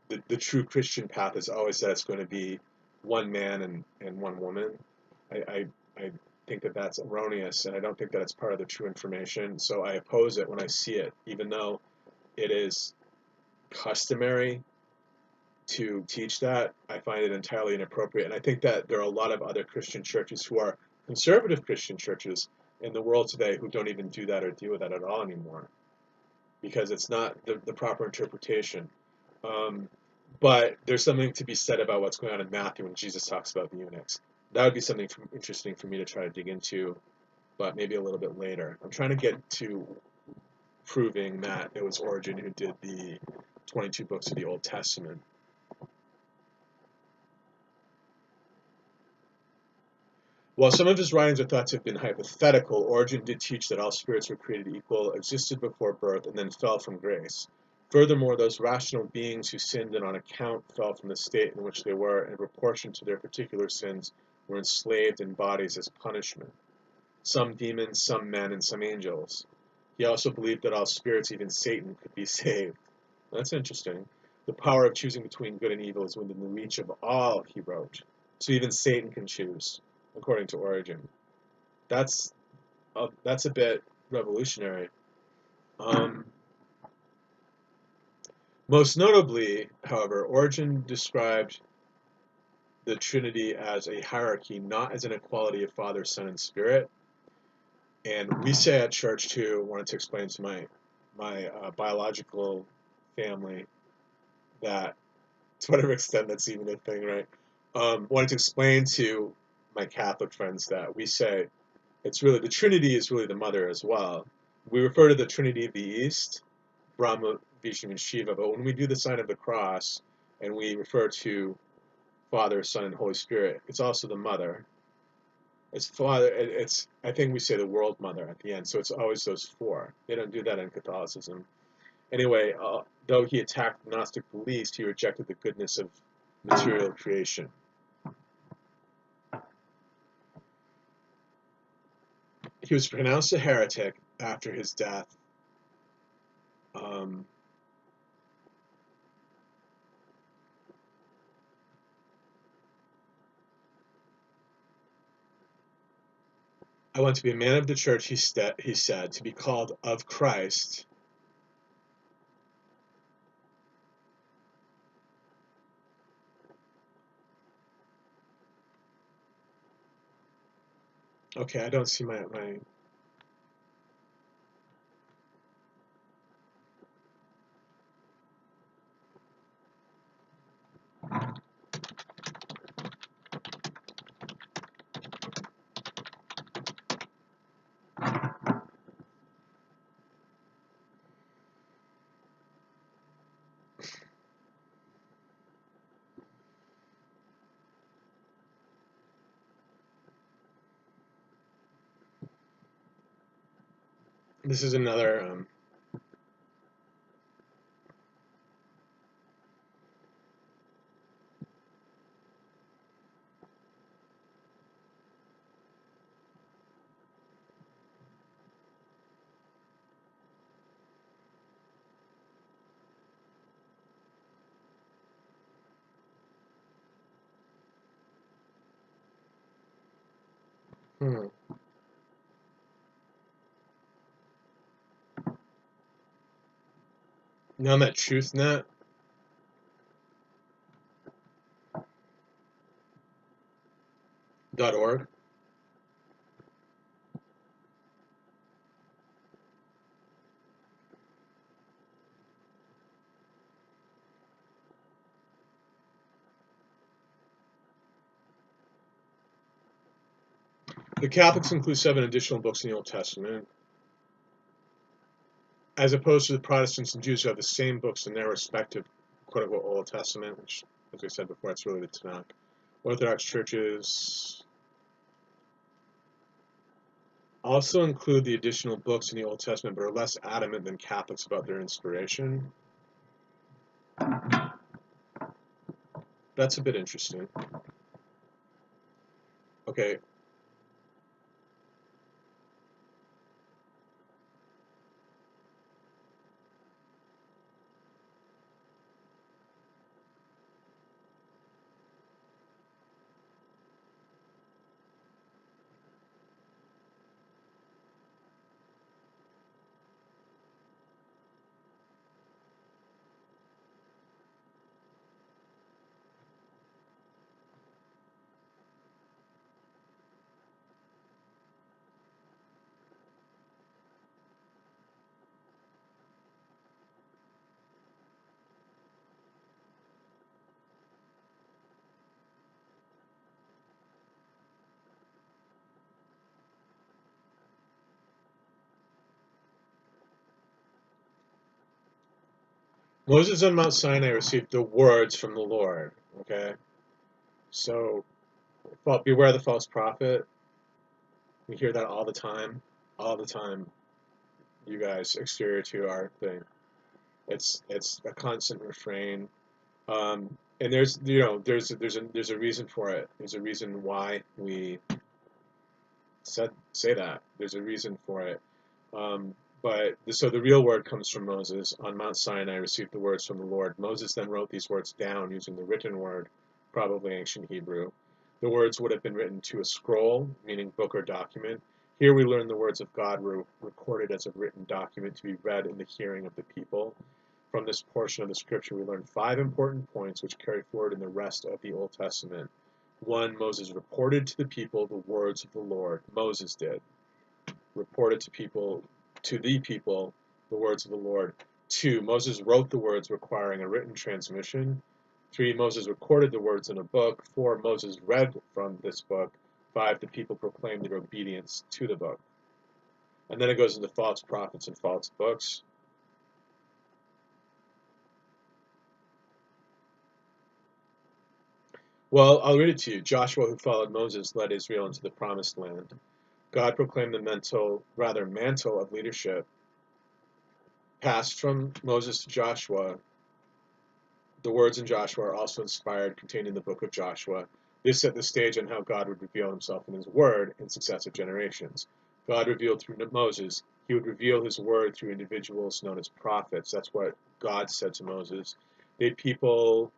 the true Christian path is always that it's going to be one man and one woman. I think that that's erroneous, and I don't think that it's part of the true information. So I oppose it when I see it, even though it is customary to teach that. I find it entirely inappropriate, and I think that there are a lot of other Christian churches who are conservative Christian churches in the world today who don't even do that or deal with that at all anymore, because it's not the proper interpretation. But there's something to be said about what's going on in Matthew when Jesus talks about the eunuchs. That would be something interesting for me to try to dig into, but maybe a little bit later. I'm trying to get to proving that it was Origen who did the 22 books of the Old Testament. While some of his writings are thought to have been hypothetical, Origen did teach that all spirits were created equal, existed before birth, and then fell from grace. Furthermore, those rational beings who sinned and on account fell from the state in which they were, in proportion to their particular sins, were enslaved in bodies as punishment. Some demons, some men, and some angels. He also believed that all spirits, even Satan, could be saved. That's interesting. The power of choosing between good and evil is within the reach of all, he wrote. So even Satan can choose, according to Origen. That's a bit revolutionary. Most notably, however, Origen described the Trinity as a hierarchy, not as an equality of Father, Son, and Spirit. And we say at church too, wanted to explain to my biological family that, to whatever extent that's even a thing, right? Wanted to explain to my Catholic friends that we say it's really the Trinity is really the mother as well. We refer to the Trinity of the East, Brahma, Vishnu, and Shiva, but when we do the sign of the cross and we refer to Father, Son, and Holy Spirit, it's also the mother. It's Father. I think we say the World Mother at the end, so it's always those four. They don't do that in Catholicism. Anyway, though he attacked Gnostic beliefs, he rejected the goodness of material creation. He was pronounced a heretic after his death. I want to be a man of the church, he said, to be called of Christ. Okay, I don't see my This is another. Hmm. Now I'm at truthnet.org. The Catholics include 7 additional books in the Old Testament, as opposed to the Protestants and Jews who have the same books in their respective quote-unquote Old Testament, which, as I said before, it's really the Tanakh. Orthodox churches also include the additional books in the Old Testament, but are less adamant than Catholics about their inspiration. That's a bit interesting. Okay. Moses on Mount Sinai received the words from the Lord. Okay. So, beware the false prophet. We hear that all the time. All the time. You guys, exterior to our thing. It's a constant refrain. And there's a reason for it. There's a reason why we say that. There's a reason for it. So the real word comes from Moses. On Mount Sinai, received the words from the Lord. Moses then wrote these words down using the written word, probably ancient Hebrew. The words would have been written to a scroll, meaning book or document. Here we learn the words of God were recorded as a written document to be read in the hearing of the people. From this portion of the scripture, we learn 5 important points which carry forward in the rest of the Old Testament. 1. Moses reported to the people the words of the Lord. Moses did. Reported to the people, the words of the Lord. 2. Moses wrote the words requiring a written transmission. 3. Moses recorded the words in a book. 4. Moses read from this book. 5. The people proclaimed their obedience to the book. And then it goes into false prophets and false books. Well, I'll read it to you. Joshua, who followed Moses, led Israel into the promised land. God proclaimed the mantle of leadership passed from Moses to Joshua. The words in Joshua are also inspired, contained in the book of Joshua. This set the stage on how God would reveal himself in his word in successive generations. God revealed through Moses. He would reveal his word through individuals known as prophets. That's what God said to Moses. The people,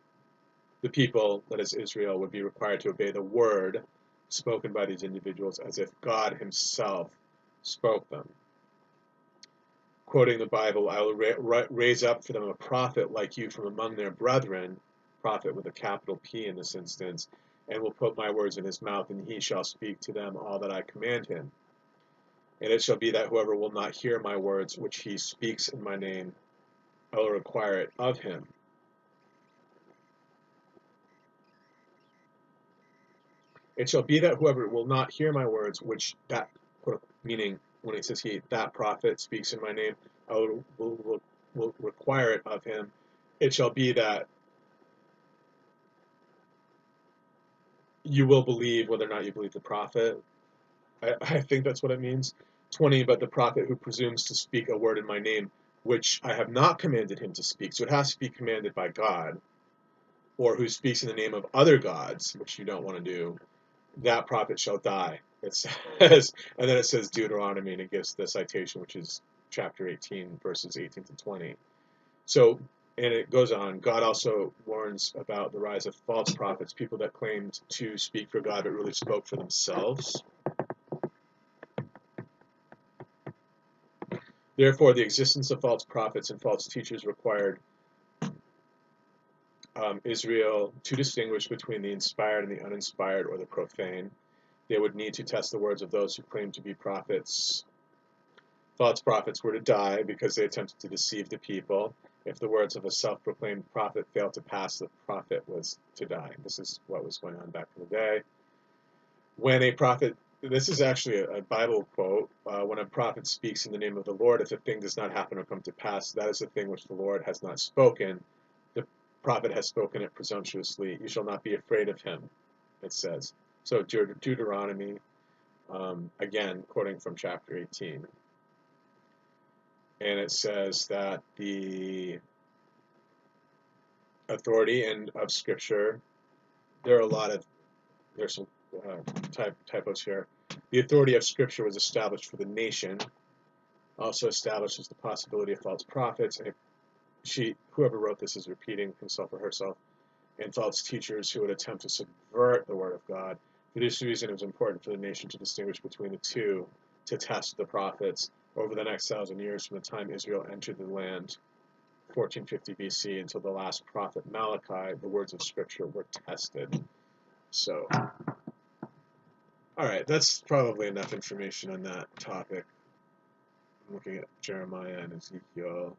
that is Israel, would be required to obey the word spoken by these individuals as if God himself spoke them. Quoting the Bible, I will raise up for them a prophet like you from among their brethren, prophet with a capital P in this instance, and will put my words in his mouth, and he shall speak to them all that I command him. And it shall be that whoever will not hear my words, which he speaks in my name, I will require it of him. It shall be that whoever will not hear my words, meaning when it says that prophet speaks in my name, I will require it of him. It shall be that you will believe whether or not you believe the prophet. I think that's what it means. 20, but the prophet who presumes to speak a word in my name, which I have not commanded him to speak. So it has to be commanded by God, or who speaks in the name of other gods, which you don't want to do, that prophet shall die. It says, and then it says Deuteronomy, and it gives the citation, which is chapter 18, verses 18 to 20. So, and it goes on, God also warns about the rise of false prophets, people that claimed to speak for God but really spoke for themselves. Therefore, the existence of false prophets and false teachers required Israel to distinguish between the inspired and the uninspired, or the profane. They would need to test the words of those who claimed to be prophets. False prophets were to die because they attempted to deceive the people. If the words of a self-proclaimed prophet failed to pass, the prophet was to die. This is what was going on back in the day. When a prophet, this is actually a Bible quote, when a prophet speaks in the name of the Lord, if a thing does not happen or come to pass, that is a thing which the Lord has not spoken. The prophet has spoken it presumptuously. You shall not be afraid of him, it says. So Deuteronomy, again, quoting from chapter 18. And it says that the authority and of Scripture, there's some typos here. The authority of Scripture was established for the nation, also establishes the possibility of false prophets, and whoever wrote this is repeating himself or herself, and false teachers who would attempt to subvert the word of God. For this reason, it was important for the nation to distinguish between the two, to test the prophets over the next 1,000 years from the time Israel entered the land, 1450 BC, until the last prophet Malachi. The words of Scripture were tested. So, all right, that's probably enough information on that topic. I'm looking at Jeremiah and Ezekiel.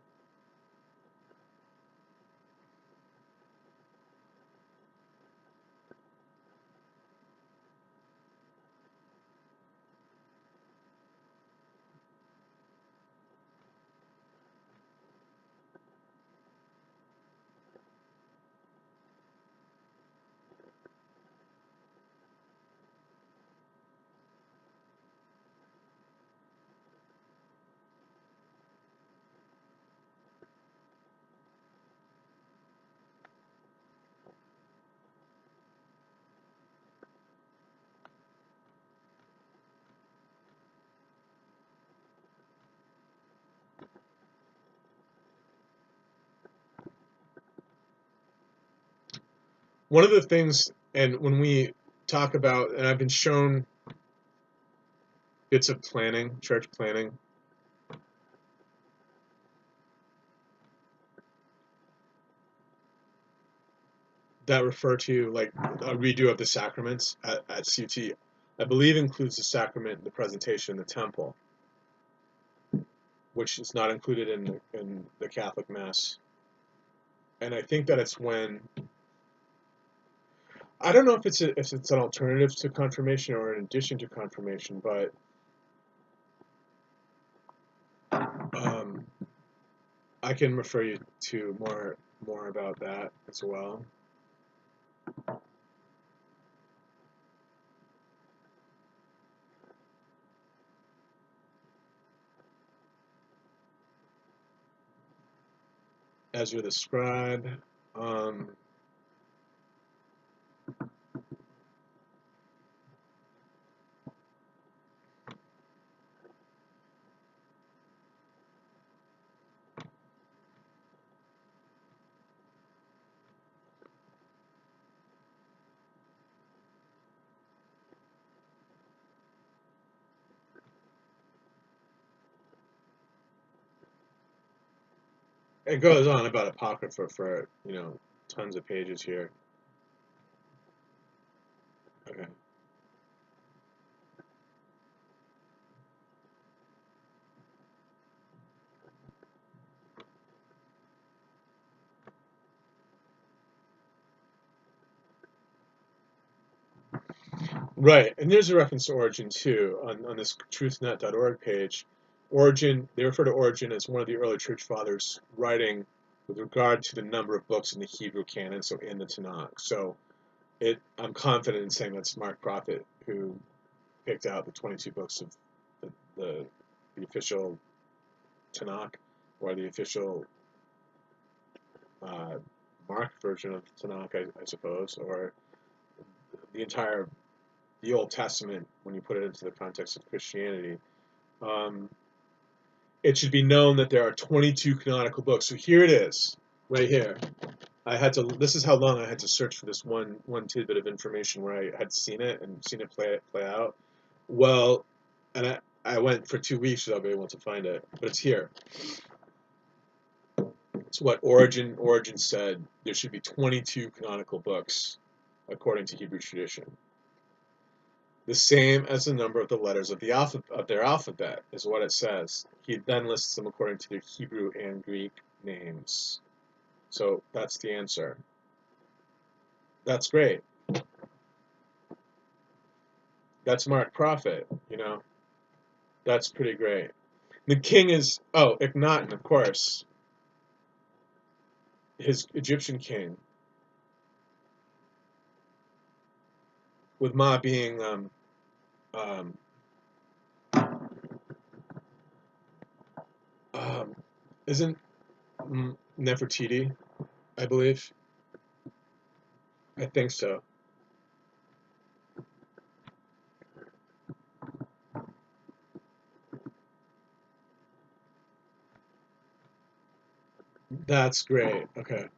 One of the things, and when we talk about, and I've been shown bits of planning, church planning, that refer to like a redo of the sacraments at CT, I believe includes the sacrament, the presentation in the temple, which is not included in the Catholic Mass. And I think that it's when, I don't know if it's an alternative to confirmation or an addition to confirmation, but I can refer you to more about that as well. Ezra the scribe. It goes on about Apocrypha for, tons of pages here. Okay. Right, and there's a reference to Origen too on this truthnet.org page. Origen, they refer to Origen as one of the early church fathers writing with regard to the number of books in the Hebrew canon, so in the Tanakh. So I'm confident in saying that's Mark Prophet who picked out the 22 books of the the official Tanakh or the official marked version of the Tanakh, I suppose, or the Old Testament when you put it into the context of Christianity. Um, it should be known that there are 22 canonical books. So here it is, right here. This is how long I had to search for this one tidbit of information where I had seen it and seen it play out. Well, and I went for 2 weeks without being able to find it, but it's here. It's what Origen said. There should be 22 canonical books, according to Hebrew tradition. The same as the number of the letters of their alphabet is what it says. He then lists them according to their Hebrew and Greek names. So that's the answer. That's great. That's Mark Prophet, you know. That's pretty great. The king is, Akhenaten, of course. His Egyptian king. With Ma being, isn't Nefertiti, I believe? I think so. That's great. Okay.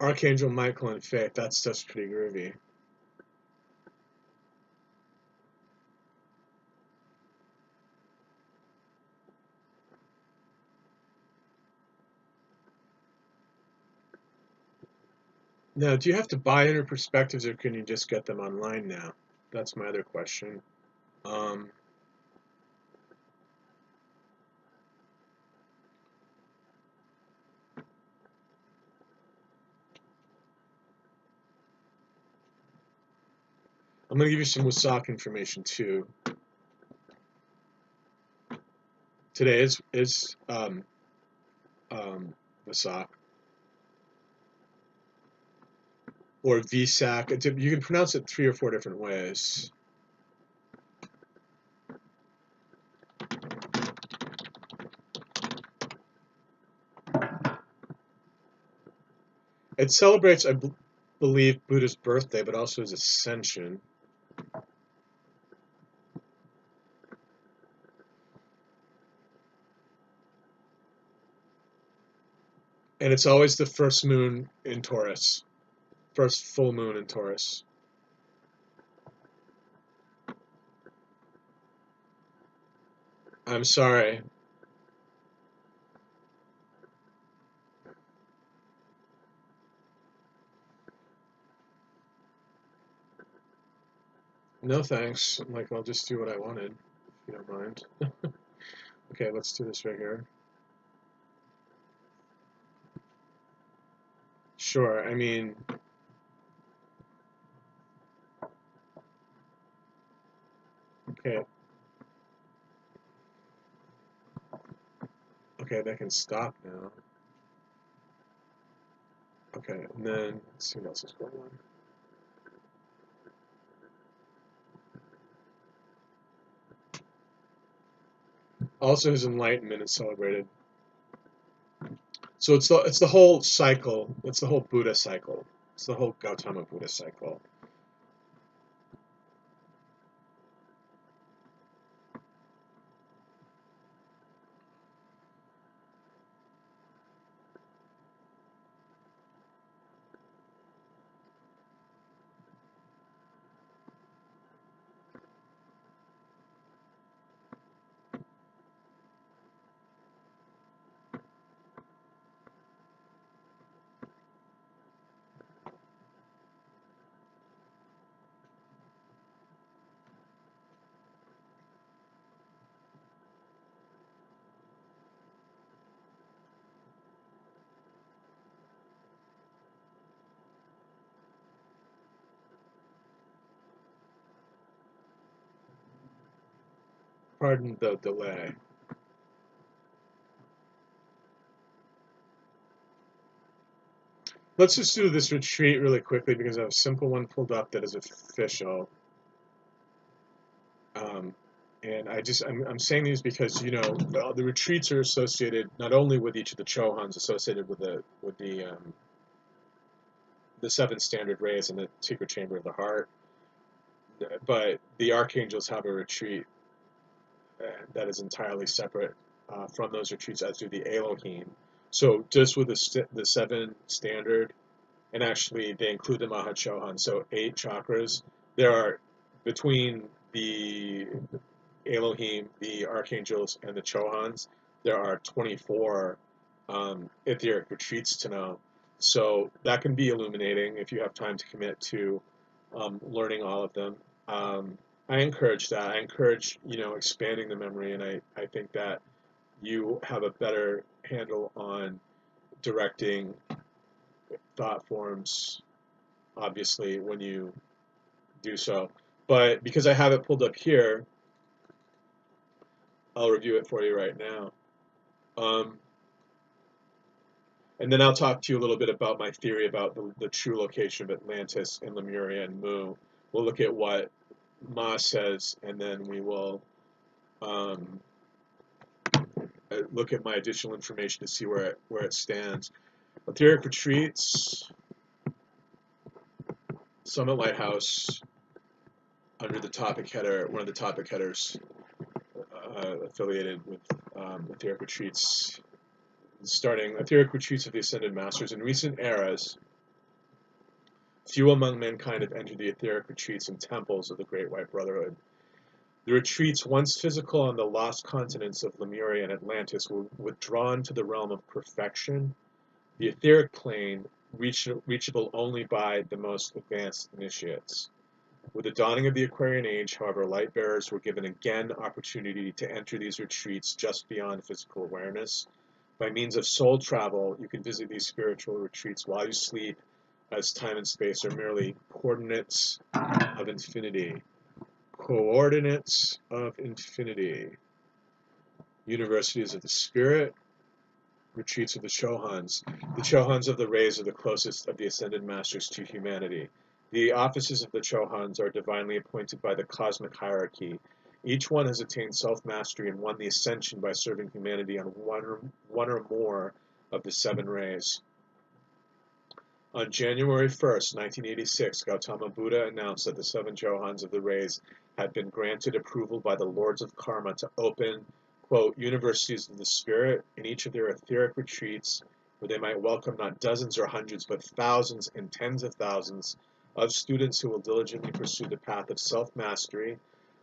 Archangel Michael and Faith. That's pretty groovy. Now, do you have to buy inner perspectives, or can you just get them online now? That's my other question. Um, I'm going to give you some Wesak information too. Today is Wesak or Vesak. You can pronounce it 3 or 4 different ways. It celebrates, I believe, Buddha's birthday, but also his ascension. And it's always the first moon in Taurus, first full moon in Taurus. I'm sorry. No thanks. Like, I'll just do what I wanted, if you don't mind. Okay, let's do this right here. Sure, I mean, okay. Okay, they can stop now. Okay, and then let's see what else is going on. Also, his enlightenment is celebrated. So it's the whole cycle. It's the whole Buddha cycle. It's the whole Gautama Buddha cycle. Pardon the delay. Let's just do this retreat really quickly because I have a simple one pulled up that is official. And I'm saying these because, you know, the retreats are associated not only with each of the Chohans associated with the seven standard rays in the secret chamber of the heart, but the archangels have a retreat that is entirely separate from those retreats, as do the Elohim. So just with the seven standard, and actually they include the Mahachohan, so 8 chakras. There are, between the Elohim, the archangels, and the Chohans, there are 24 etheric retreats to know. So that can be illuminating if you have time to commit to learning all of them. I encourage that. I encourage, you know, expanding the memory, and I think that you have a better handle on directing thought forms, obviously, when you do so. But because I have it pulled up here, I'll review it for you right now. And then I'll talk to you a little bit about my theory about the true location of Atlantis and Lemuria and Mu. We'll look at what Ma says, and then we will look at my additional information to see where it stands. Etheric retreats, Summit Lighthouse, under the topic header, one of the topic headers affiliated with etheric retreats. Starting etheric retreats of the Ascended Masters. In recent eras, few among mankind have entered the etheric retreats and temples of the Great White Brotherhood. The retreats, once physical on the lost continents of Lemuria and Atlantis, were withdrawn to the realm of perfection, the etheric plane reachable only by the most advanced initiates. With the dawning of the Aquarian Age, however, light bearers were given again opportunity to enter these retreats just beyond physical awareness. By means of soul travel, you can visit these spiritual retreats while you sleep, as time and space are merely coordinates of infinity. Coordinates of infinity. Universities of the Spirit, retreats of the Chohans. The Chohans of the rays are the closest of the Ascended Masters to humanity. The offices of the Chohans are divinely appointed by the cosmic hierarchy. Each one has attained self-mastery and won the ascension by serving humanity on one or more of the 7 rays. On January 1st, 1986, Gautama Buddha announced that the 7 Chohans of the rays had been granted approval by the Lords of Karma to open, quote, universities of the spirit in each of their etheric retreats, where they might welcome not dozens or hundreds, but thousands and tens of thousands of students who will diligently pursue the path of self-mastery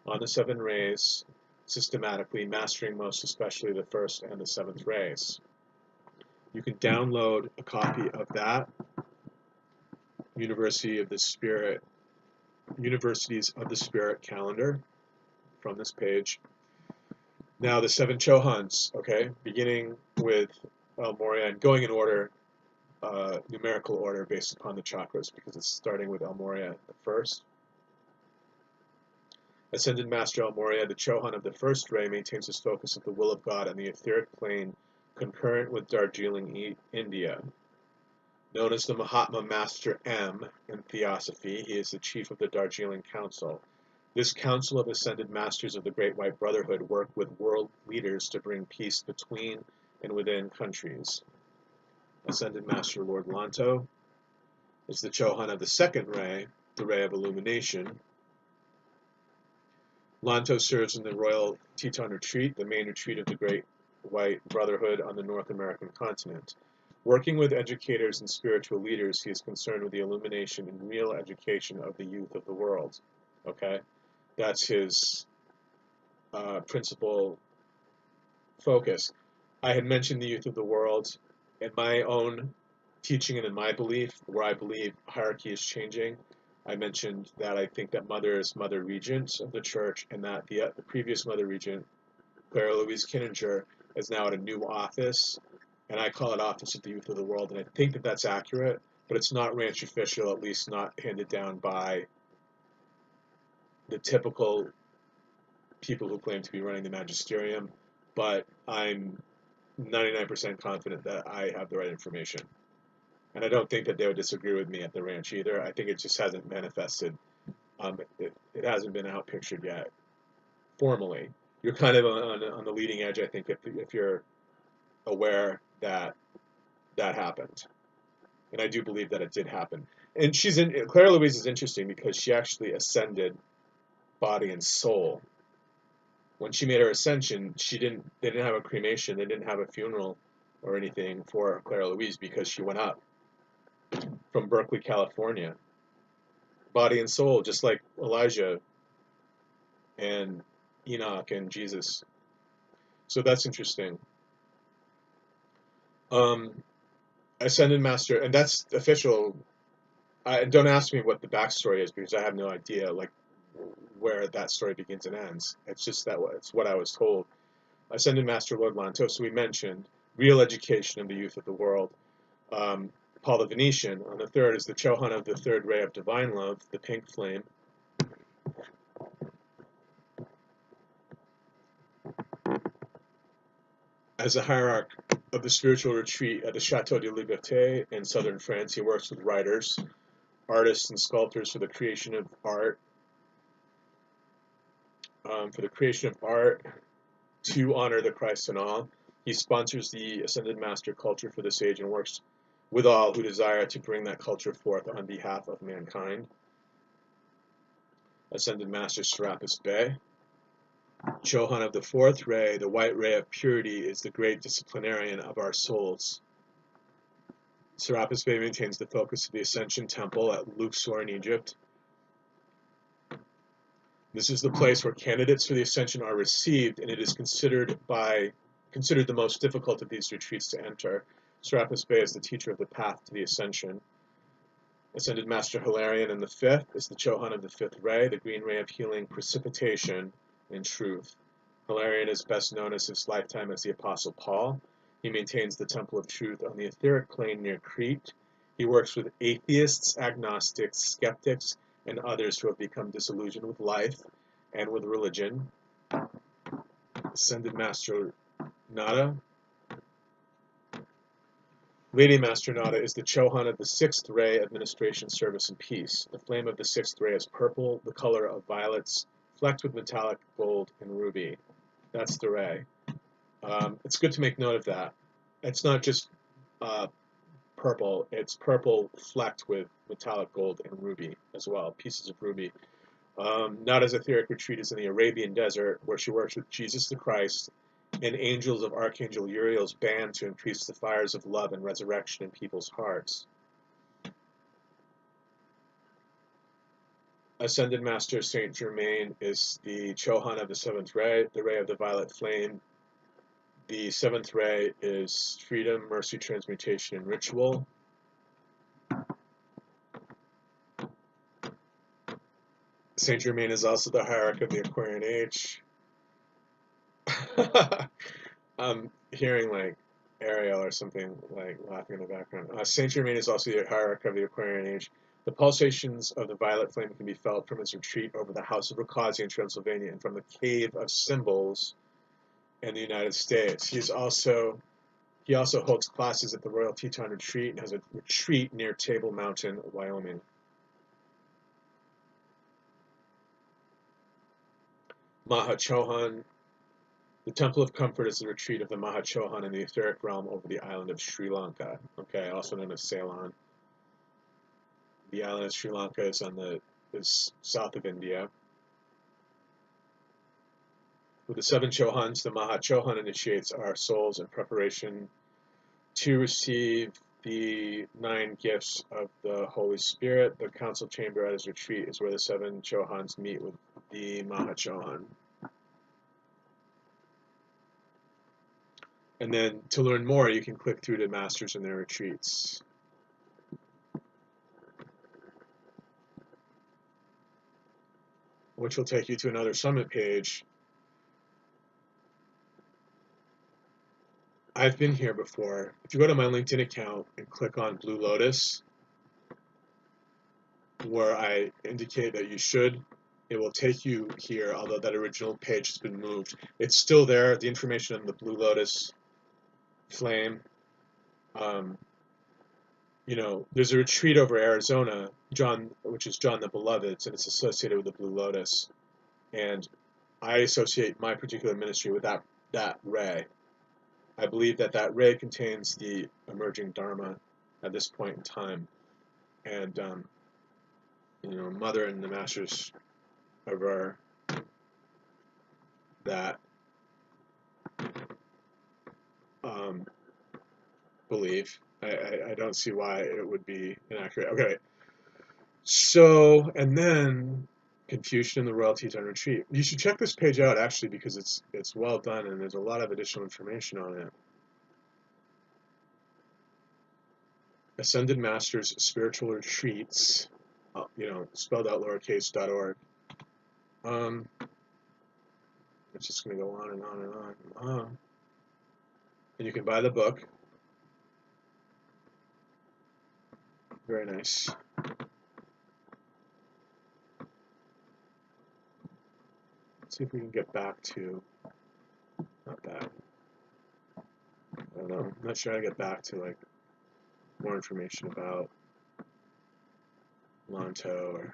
on the 7 rays, systematically mastering most especially the 1st and the 7th rays. You can download a copy of that Universities of the Spirit calendar from this page. Now the 7 Chohans, okay, beginning with Lemuria and going in order, numerical order based upon the chakras, because it's starting with Lemuria first. Ascended Master Lemuria, the Chohan of the 1st ray, maintains his focus of the will of God on the etheric plane concurrent with Darjeeling, India. Known as the Mahatma Master M in Theosophy, he is the chief of the Darjeeling Council. This council of ascended masters of the Great White Brotherhood work with world leaders to bring peace between and within countries. Ascended Master Lord Lanto is the Chohan of the 2nd ray, the ray of illumination. Lanto serves in the Royal Teton Retreat, the main retreat of the Great White Brotherhood on the North American continent. Working with educators and spiritual leaders, he is concerned with the illumination and real education of the youth of the world. Okay? That's his principal focus. I had mentioned the youth of the world in my own teaching and in my belief, where I believe hierarchy is changing. I mentioned that I think that Mother is Mother Regent of the Church, and that the previous Mother Regent, Clara Louise Kinninger, is now at a new office, and I call it Office of the Youth of the World, and I think that that's accurate, but it's not ranch official, at least not handed down by the typical people who claim to be running the magisterium, but I'm 99% confident that I have the right information. And I don't think that they would disagree with me at the ranch either. I think it just hasn't manifested. It hasn't been out pictured yet formally. You're kind of on the leading edge, I think, if you're aware that that happened. And I do believe that it did happen. And Clara Louise is interesting because she actually ascended body and soul. When she made her ascension, they didn't have a cremation, they didn't have a funeral or anything for Clara Louise because she went up from Berkeley, California. Body and soul, just like Elijah and Enoch and Jesus. So that's interesting. Ascended Master, and that's official. Don't ask me what the backstory is because I have no idea, like where that story begins and ends. It's just that it's what I was told. Ascended Master Lord Lantos, we mentioned, real education of the youth of the world. Paul the Venetian on the third is the Chohan of the third ray of divine love, the pink flame. As a hierarch of the spiritual retreat at the Chateau de Liberté in southern France, he works with writers, artists, and sculptors for the creation of art. To honor the Christ in all. He sponsors the Ascended Master culture for this age and works with all who desire to bring that culture forth on behalf of mankind. Ascended Master Serapis Bey. Chohan of the fourth ray, the white ray of purity, is the great disciplinarian of our souls. Serapis Bey maintains the focus of the Ascension Temple at Luxor in Egypt. This is the place where candidates for the Ascension are received, and it is considered the most difficult of these retreats to enter. Serapis Bey is the teacher of the path to the Ascension. Ascended Master Hilarion in the fifth is the Chohan of the fifth ray, the green ray of healing, precipitation, and truth. Hilarion is best known as his lifetime as the Apostle Paul. He maintains the Temple of Truth on the etheric plane near Crete. He works with atheists, agnostics, skeptics, and others who have become disillusioned with life and with religion. Ascended Master Nada. Lady Master Nada is the Chohan of the sixth ray, administration, service, and peace. The flame of the sixth ray is purple, the color of violets, flecked with metallic gold and ruby. That's the ray. It's good to make note of that. It's not just purple, it's purple flecked with metallic gold and ruby as well, pieces of ruby. Nada's etheric retreat is in the Arabian desert, where she works with Jesus the Christ and angels of Archangel Uriel's band to increase the fires of love and resurrection in people's hearts. Ascended Master Saint Germain is the Chohan of the seventh ray, the ray of the violet flame. The seventh ray is freedom, mercy, transmutation, and ritual. Saint Germain is also the hierarch of the Aquarian age. I'm hearing like Ariel or something like laughing in the background. Saint Germain is also the hierarch of the Aquarian age. The pulsations of the violet flame can be felt from his retreat over the house of Rakoczy in Transylvania and from the Cave of Symbols in the United States. He also holds classes at the Royal Teton Retreat and has a retreat near Table Mountain, Wyoming. Mahachohan. The Temple of Comfort is the retreat of the Mahachohan in the etheric realm over the island of Sri Lanka, also known as Ceylon. The island of Sri Lanka is south of India. With the seven Chohans, the Mahachohan initiates our souls in preparation to receive the 9 gifts of the Holy Spirit. The council chamber at his retreat is where the 7 Chohans meet with the Mahachohan. And then to learn more, you can click through to Masters and their retreats. Which will take you to another summit page. I've been here before. If you go to my LinkedIn account and click on Blue Lotus, where I indicate that you should it will take you here, although that original page has been moved. It's still there, the information on the Blue Lotus flame. You know, there's a retreat over Arizona, which is John the Beloved's, and it's associated with the Blue Lotus. And I associate my particular ministry with that ray. I believe that ray contains the emerging Dharma at this point in time. And, you know, Mother and the Masters aver that belief. I don't see why it would be inaccurate. Okay. So, and then Confucian and the Royalties on Retreat. You should check this page out, actually, because it's well done and there's a lot of additional information on it. Ascended Masters Spiritual Retreats, you know, spelled out lowercase.org. It's just going to go on and on and on and on. And you can buy the book. Very nice. Let's see if we can get back to, not that. I don't know. I'm not sure how to get back to, like, more information about Lanto or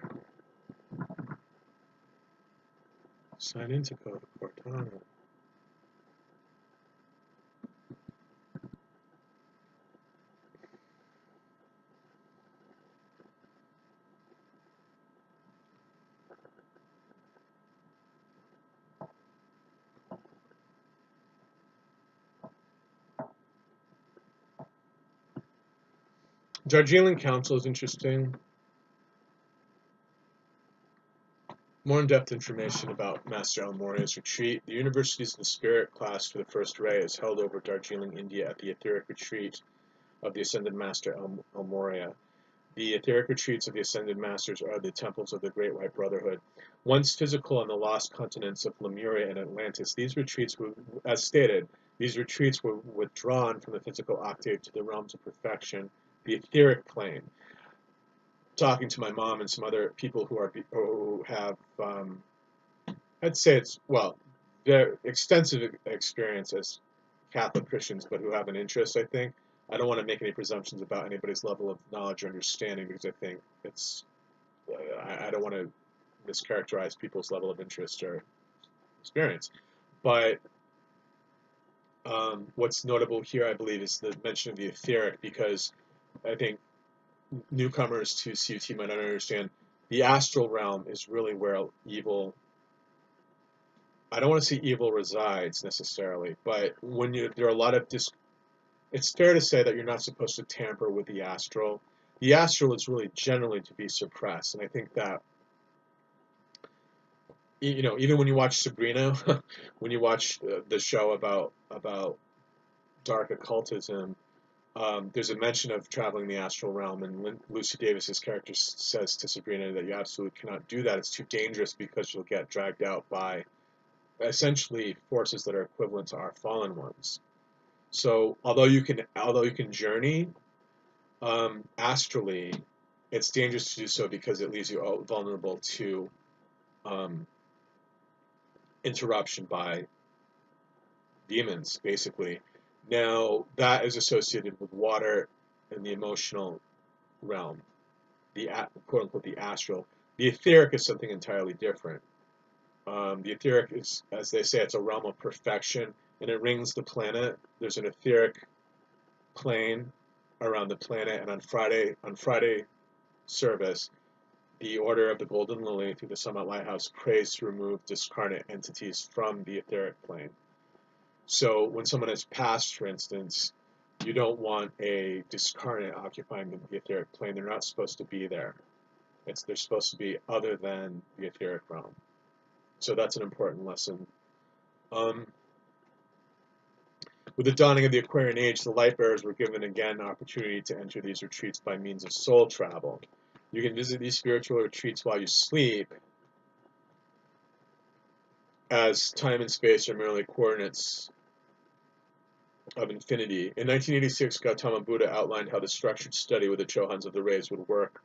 sign into Cortana. Darjeeling Council is interesting. More in-depth information about Master Almoria's retreat. The Universities of the Spirit class for the first ray is held over Darjeeling, India at the etheric retreat of the Ascended Master Almoria. The etheric retreats of the Ascended Masters are the temples of the Great White Brotherhood. Once physical on the lost continents of Lemuria and Atlantis, these retreats were, as stated, these retreats were withdrawn from the physical octave to the realms of perfection, the etheric plane. Talking to my mom and some other people who have, I'd say it's, well, they're extensive experience as Catholic Christians, but who have an interest, I think. I don't want to make any presumptions about anybody's level of knowledge or understanding because I think it's, I don't want to mischaracterize people's level of interest or experience. But what's notable here, I believe, is the mention of the etheric, because I think newcomers to CUT might not understand the astral realm is really where evil, I don't want to say evil resides necessarily, but when there are a lot of it's fair to say that you're not supposed to tamper with the astral. The astral is really generally to be suppressed, and I think that, you know, even when you watch Sabrina, when you watch the show about dark occultism, there's a mention of traveling the astral realm, and Lucy Davis's character says to Sabrina that you absolutely cannot do that. It's too dangerous because you'll get dragged out by essentially forces that are equivalent to our fallen ones. So although you can journey astrally, it's dangerous to do so because it leaves you vulnerable to interruption by demons, basically. Now, that is associated with water and the emotional realm, the quote-unquote the astral. The etheric is something entirely different. The etheric is, as they say, it's a realm of perfection, and it rings the planet. There's an etheric plane around the planet, and on Friday service, the Order of the Golden Lily through the Summit Lighthouse prays to remove discarnate entities from the etheric plane. So when someone has passed, for instance, you don't want a discarnate occupying the etheric plane. They're not supposed to be there. They're supposed to be other than the etheric realm. So that's an important lesson. With the dawning of the Aquarian Age, the light bearers were given again an opportunity to enter these retreats by means of soul travel. You can visit these spiritual retreats while you sleep, as time and space are merely coordinates of infinity. In 1986, Gautama Buddha outlined how the structured study with the Chohans of the rays would work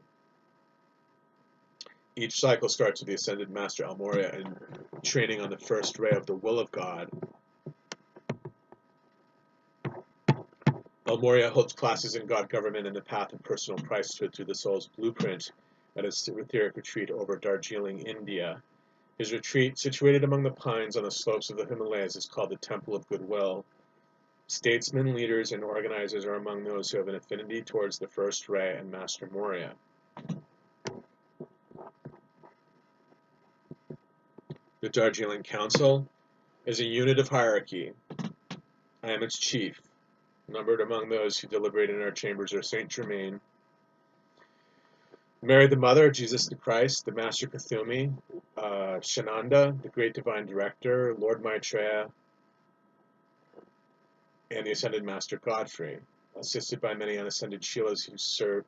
Each cycle starts with the Ascended Master Lemuria and training on the first ray of the will of God. Lemuria holds classes in God government and the path of personal priesthood through the soul's blueprint at his etheric retreat over Darjeeling, India. His retreat, situated among the pines on the slopes of the Himalayas, is called the Temple of Goodwill. Statesmen, leaders, and organizers are among those who have an affinity towards the first ray and Master Moria. The Darjeeling Council is a unit of hierarchy. I am its chief. Numbered among those who deliberate in our chambers are Saint Germain, Mary the Mother, Jesus the Christ, the Master Kuthumi, Shananda, the Great Divine Director, Lord Maitreya, and the Ascended Master Godfrey. Assisted by many unascended Shilas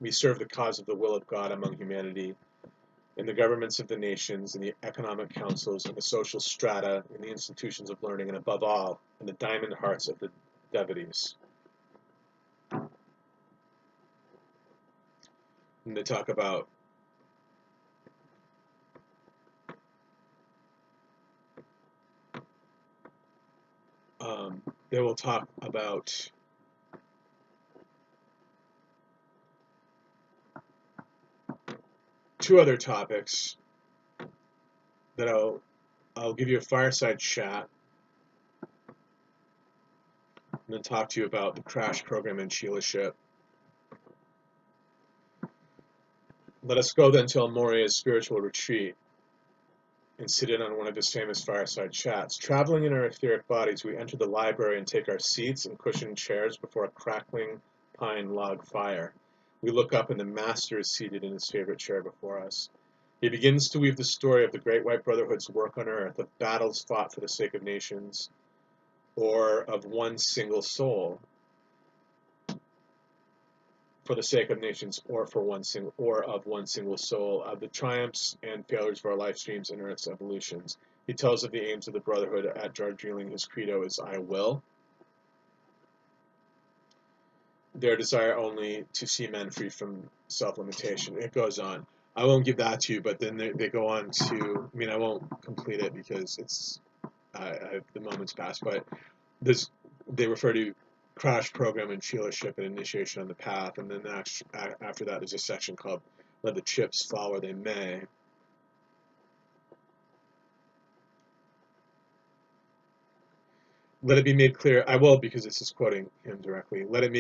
we serve the cause of the will of God among humanity, in the governments of the nations, in the economic councils, in the social strata, in the institutions of learning, and above all, in the diamond hearts of the devotees. And they talk about they will talk about two other topics that I'll give you a fireside chat and then talk to you about the crash program and Sheelaship. Let us go then to Moria's spiritual retreat and sit in on one of his famous fireside chats. Traveling in our etheric bodies, we enter the library and take our seats in cushioned chairs before a crackling pine log fire. We look up and the Master is seated in his favorite chair before us. He begins to weave the story of the Great White Brotherhood's work on earth, of battles fought for the sake of nations, or of one single soul for the sake of nations, or of one single soul, of the triumphs and failures of our life streams and Earth's evolutions. He tells of the aims of the Brotherhood at Darjeeling. His credo is I will. Their desire only to see men free from self-limitation. It goes on. I won't give that to you, but then they go on to, I won't complete it because the moment's passed, but they refer to crash program and Sheelaship and initiation on the path, and then after that there's a section called Let the Chips Fall Where They May. Let it be made clear, I will because this is quoting him directly, let it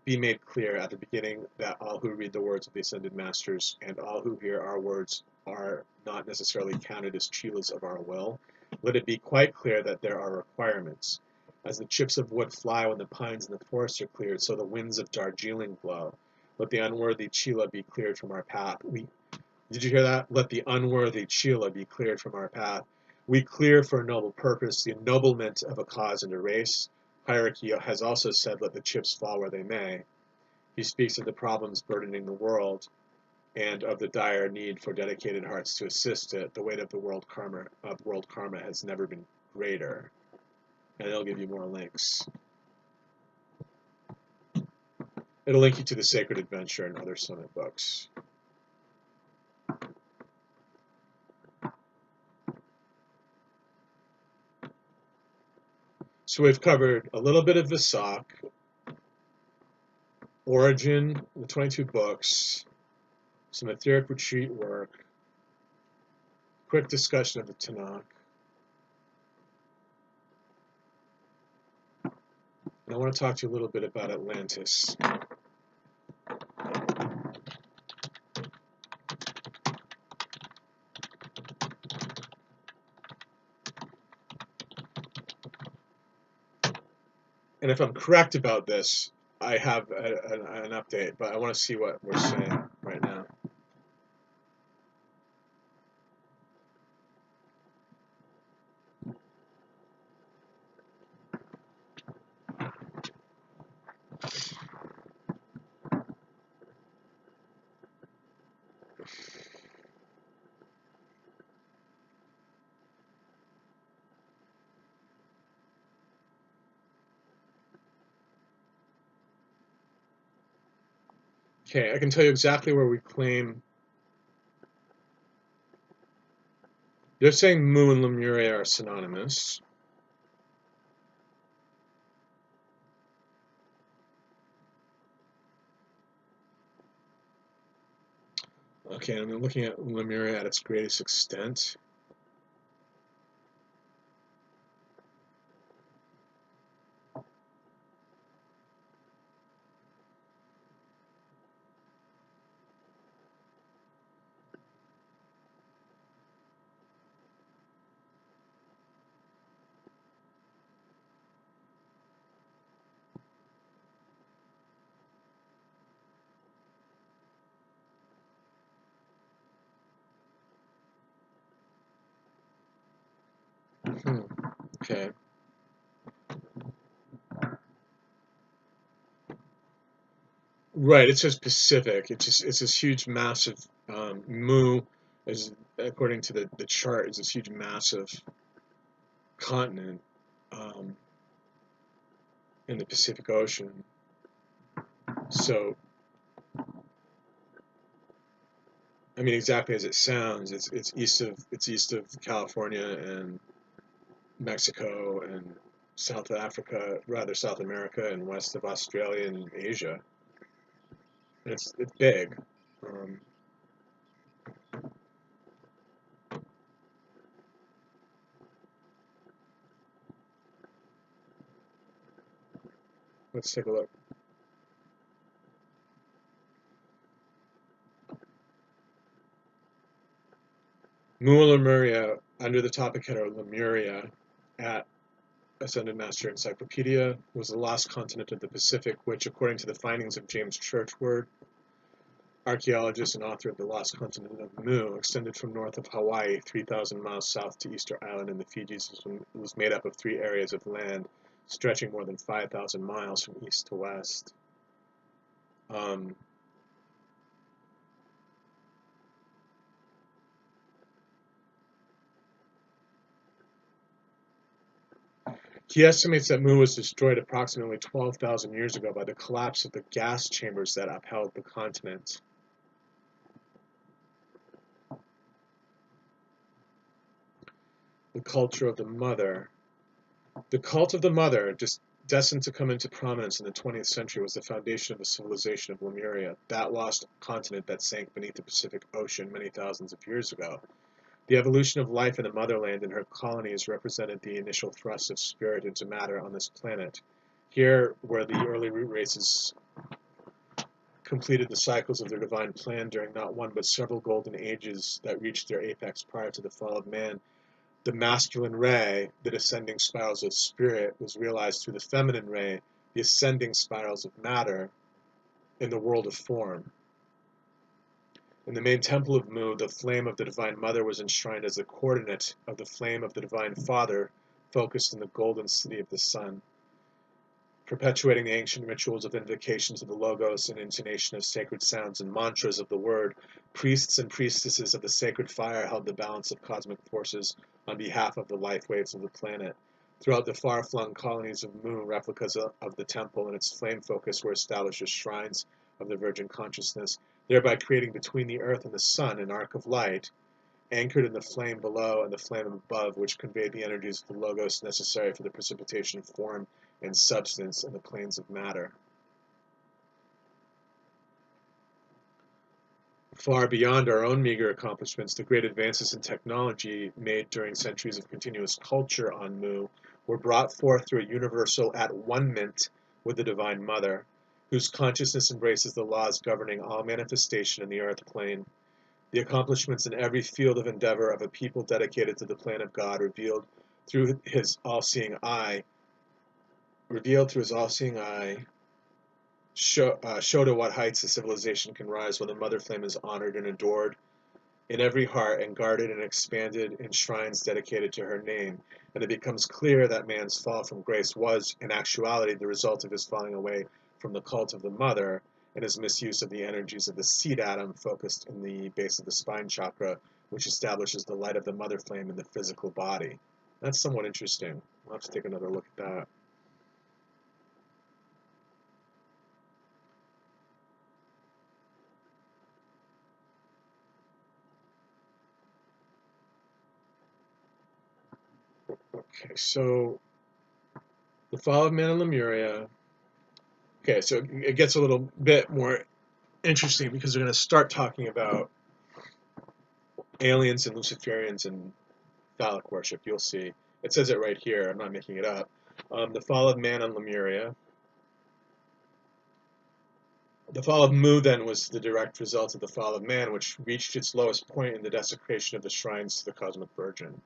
be made clear at the beginning that all who read the words of the Ascended Masters and all who hear our words are not necessarily counted as chelas of our will. Let it be quite clear that there are requirements. As the chips of wood fly when the pines in the forest are cleared, so the winds of Darjeeling blow. Let the unworthy chela be cleared from our path. Did you hear that? Let the unworthy chela be cleared from our path. We clear for a noble purpose, the ennoblement of a cause and a race. Hierarchy has also said, let the chips fall where they may. He speaks of the problems burdening the world and of the dire need for dedicated hearts to assist it. The weight of the world karma has never been greater. And it'll give you more links. It'll link you to the Sacred Adventure and other summit books. So we've covered a little bit of Wesak, Origin, the 22 books, some etheric retreat work, quick discussion of the Tanakh. And I want to talk to you a little bit about Atlantis. And if I'm correct about this, I have an update, but I want to see what we're saying right now. Okay, I can tell you exactly where we claim They're saying Mu and Lemuria are synonymous. Okay, I'm looking at Lemuria at its greatest extent. Okay. Right, it's just Pacific. It's this huge, massive Mu, is according to the chart, is this huge, massive continent in the Pacific Ocean. So, I mean, exactly as it sounds, it's east of California and Mexico and South Africa, rather South America, and west of Australia and Asia. And it's big. Um, let's take a look. Mu Lemuria, under the topic header Lemuria, at Ascended Master Encyclopedia, was the lost continent of the Pacific, which, according to the findings of James Churchward, archaeologist and author of The Lost Continent of Mu, extended from north of Hawaii, 3,000 miles south to Easter Island in the Fijis, was made up of 3 areas of land stretching more than 5,000 miles from east to west. Um, he estimates that Mu was destroyed approximately 12,000 years ago by the collapse of the gas chambers that upheld the continent. The culture of the mother. The cult of the mother, just destined to come into prominence in the 20th century, was the foundation of the civilization of Lemuria, that lost continent that sank beneath the Pacific Ocean many thousands of years ago. The evolution of life in the motherland and her colonies represented the initial thrust of spirit into matter on this planet. Here, where the early root races completed the cycles of their divine plan during not one but several golden ages that reached their apex prior to the fall of man, the masculine ray, the descending spirals of spirit, was realized through the feminine ray, the ascending spirals of matter, in the world of form. In the main temple of Mu, the flame of the Divine Mother was enshrined as the coordinate of the flame of the Divine Father, focused in the golden city of the sun. Perpetuating the ancient rituals of invocation to the Logos and intonation of sacred sounds and mantras of the Word, priests and priestesses of the sacred fire held the balance of cosmic forces on behalf of the life waves of the planet. Throughout the far-flung colonies of Mu, replicas of the temple and its flame focus were established as shrines of the Virgin Consciousness, thereby creating between the earth and the sun an arc of light, anchored in the flame below and the flame above, which conveyed the energies of the Logos necessary for the precipitation of form and substance in the planes of matter. Far beyond our own meager accomplishments, the great advances in technology made during centuries of continuous culture on Mu were brought forth through a universal at-one-ment with the Divine Mother, whose consciousness embraces the laws governing all manifestation in the earth plane. The accomplishments in every field of endeavor of a people dedicated to the plan of God through his all-seeing eye, show to what heights a civilization can rise when the mother flame is honored and adored in every heart and guarded and expanded in shrines dedicated to her name. And it becomes clear that man's fall from grace was, in actuality, the result of his falling away from the cult of the mother and his misuse of the energies of the seed atom focused in the base of the spine chakra, which establishes the light of the mother flame in the physical body. That's somewhat interesting. We'll have to take another look at that. Okay, so the fall of man in Lemuria. Okay, so it gets a little bit more interesting because we're going to start talking about aliens and Luciferians and phallic worship. You'll see. It says it right here. I'm not making it up. The fall of man on Lemuria. The fall of Mu then was the direct result of the fall of man, which reached its lowest point in the desecration of the shrines to the cosmic virgin.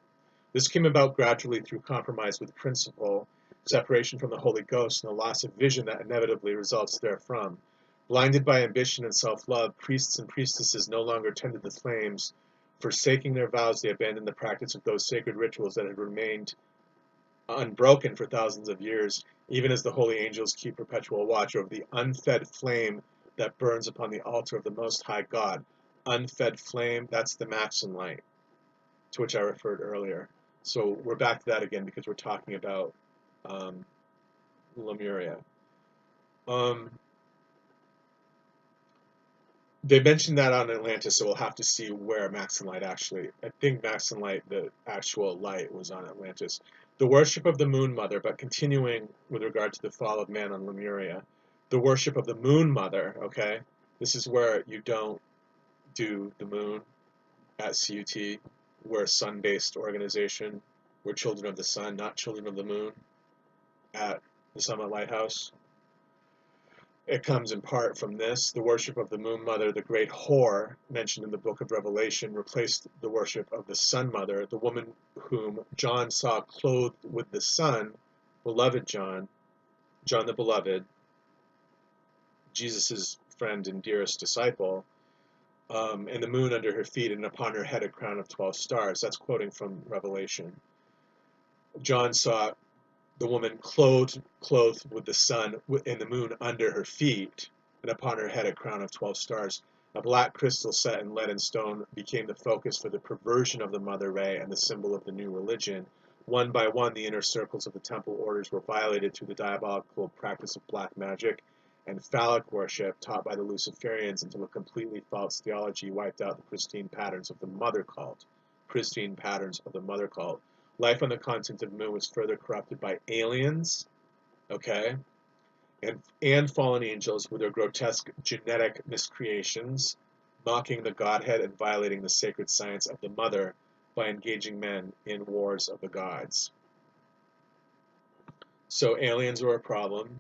This came about gradually through compromise with principle, separation from the Holy Ghost, and the loss of vision that inevitably results therefrom. Blinded by ambition and self-love, priests and priestesses no longer tended the flames. Forsaking their vows, they abandoned the practice of those sacred rituals that had remained unbroken for thousands of years, even as the holy angels keep perpetual watch over the unfed flame that burns upon the altar of the Most High God. Unfed flame, that's the Maxin Light, to which I referred earlier. So we're back to that again because we're talking about Lemuria. They mentioned that on Atlantis, so we'll have to see where Maxin Light actually. I think Maxin Light, the actual light, was on Atlantis. The worship of the Moon Mother, but continuing with regard to the fall of man on Lemuria, the worship of the Moon Mother. Okay, this is where you don't do the moon at CUT. We're a sun-based organization. We're children of the sun, not children of the moon. At the Summit Lighthouse. It comes in part from this. The worship of the Moon Mother, the great whore mentioned in the book of Revelation, replaced the worship of the Sun Mother, the woman whom John saw clothed with the sun, beloved John the Beloved, Jesus' friend and dearest disciple, and the moon under her feet, and upon her head a crown of 12 stars. That's quoting from Revelation. John saw the woman clothed with the sun and the moon under her feet, and upon her head a crown of 12 stars. A black crystal set in lead and stone became the focus for the perversion of the mother ray and the symbol of the new religion. One by one, the inner circles of the temple orders were violated through the diabolical practice of black magic and phallic worship taught by the Luciferians until a completely false theology wiped out the pristine patterns of the mother cult. Pristine patterns of the mother cult. Life on the continent of Mu was further corrupted by aliens, okay, and fallen angels with their grotesque genetic miscreations, mocking the Godhead and violating the sacred science of the mother by engaging men in wars of the gods. So aliens were a problem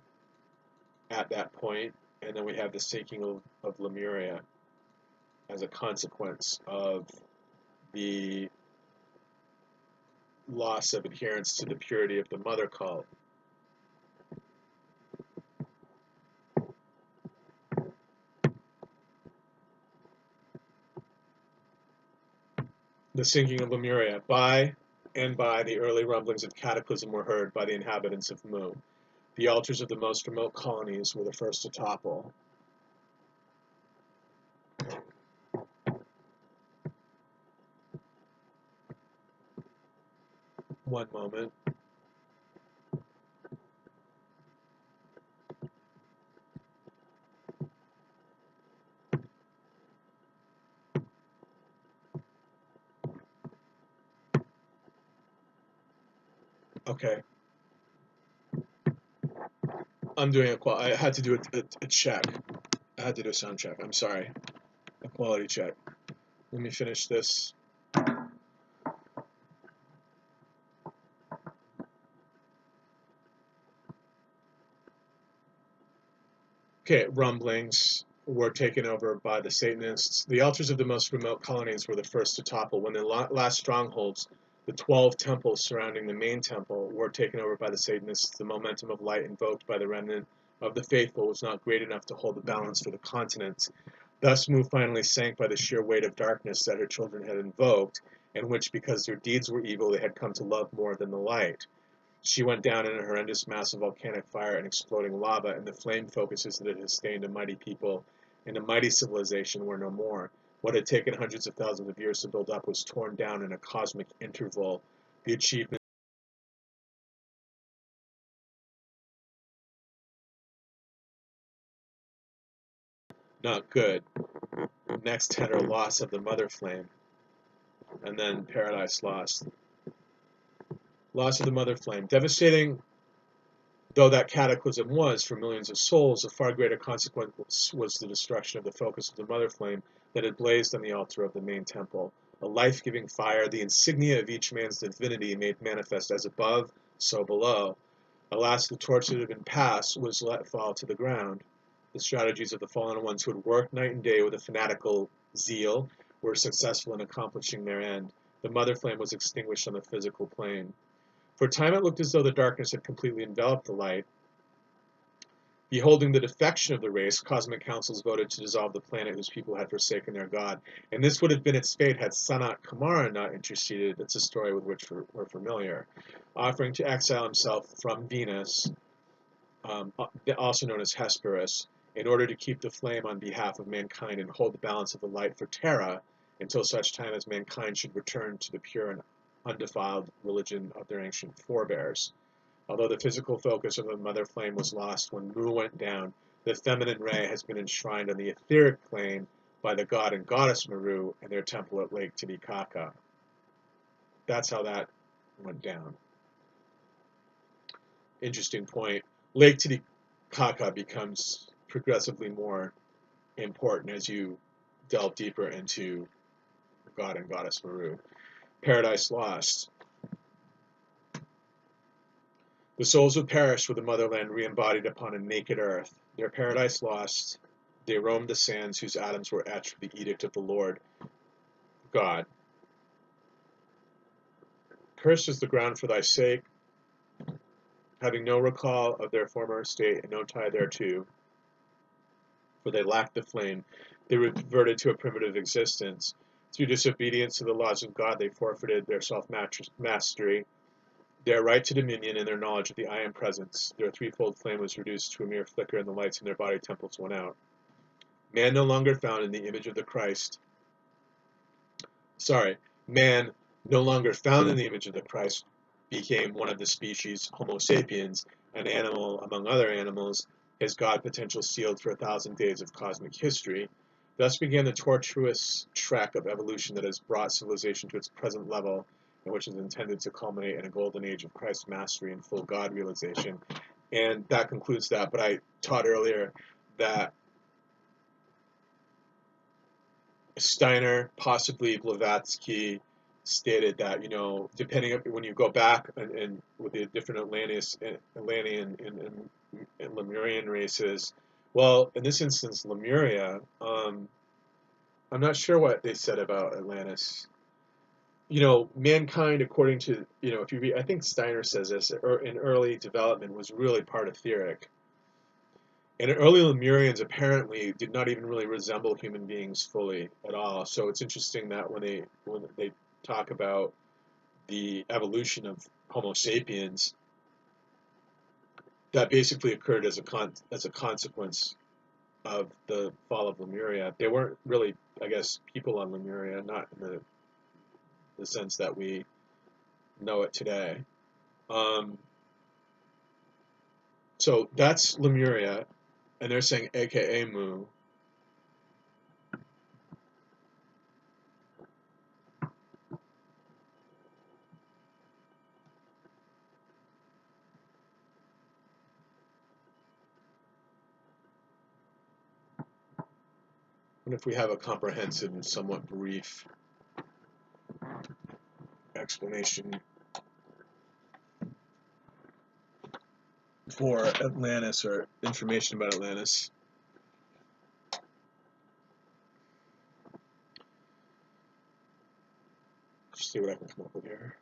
at that point, and then we have the sinking of Lemuria as a consequence of the loss of adherence to the purity of the mother cult. The sinking of Lemuria. By the early rumblings of cataclysm were heard by the inhabitants of Mu. The altars of the most remote colonies were the first to topple. One moment. Okay. I'm doing I had to do a check. I had to do a sound check. I'm sorry. A quality check. Let me finish this. Okay, rumblings were taken over by the Satanists. The altars of the most remote colonies were the first to topple. When the last strongholds, the 12 temples surrounding the main temple, were taken over by the Satanists, the momentum of light invoked by the remnant of the faithful was not great enough to hold the balance for the continent. Thus Mu finally sank by the sheer weight of darkness that her children had invoked, and which, because their deeds were evil, they had come to love more than the light. She went down in a horrendous mass of volcanic fire and exploding lava, and the flame focuses that had sustained a mighty people and a mighty civilization were no more. What had taken hundreds of thousands of years to build up was torn down in a cosmic interval. The achievement not good. Next had her loss of the mother flame, and then Paradise Lost. Loss of the mother flame. Devastating though that cataclysm was for millions of souls, a far greater consequence was the destruction of the focus of the mother flame that had blazed on the altar of the main temple. A life-giving fire, the insignia of each man's divinity made manifest as above, so below. Alas, the torch that had been passed was let fall to the ground. The strategies of the fallen ones who had worked night and day with a fanatical zeal were successful in accomplishing their end. The mother flame was extinguished on the physical plane. For a time it looked as though the darkness had completely enveloped the light. Beholding the defection of the race, cosmic councils voted to dissolve the planet whose people had forsaken their god. And this would have been its fate had Sanat Kumara not interceded. That's a story with which we're familiar. Offering to exile himself from Venus, also known as Hesperus, in order to keep the flame on behalf of mankind and hold the balance of the light for Terra until such time as mankind should return to the pure and undefiled religion of their ancient forebears. Although the physical focus of the mother flame was lost when Mu went down, the feminine ray has been enshrined on the etheric plane by the god and goddess Meru in their temple at Lake Titicaca. That's how that went down. Interesting point. Lake Titicaca becomes progressively more important as you delve deeper into god and goddess Meru. Paradise Lost. The souls who perished with the motherland re-embodied upon a naked earth. Their paradise lost, they roamed the sands whose atoms were etched with the edict of the Lord God. Cursed is the ground for thy sake, having no recall of their former state and no tie thereto, for they lacked the flame. They reverted to a primitive existence. Through disobedience to the laws of God, they forfeited their self-mastery, their right to dominion, and their knowledge of the I Am Presence. Their threefold flame was reduced to a mere flicker, and the lights in their body temples went out. Man no longer found in the image of the Christ. Man no longer found in the image of the Christ became one of the species Homo sapiens, an animal among other animals, his God potential sealed for 1,000 days of cosmic history. Thus began the tortuous trek of evolution that has brought civilization to its present level, and which is intended to culminate in a golden age of Christ's mastery and full God realization. And that concludes that. But I taught earlier that Steiner, possibly Blavatsky, stated that, depending on when you go back and with the different Atlantean and Lemurian races, well, in this instance, Lemuria, I'm not sure what they said about Atlantis. Mankind, according to, if you read, I think Steiner says this, in early development was really part etheric. And early Lemurians apparently did not even really resemble human beings fully at all. So it's interesting that when they talk about the evolution of Homo sapiens, that basically occurred as a consequence of the fall of Lemuria. They weren't really, I guess, people on Lemuria, not in the sense that we know it today. So that's Lemuria, and they're saying AKA Mu. And if we have a comprehensive and somewhat brief explanation for Atlantis or information about Atlantis. Let's see what I can come up with here.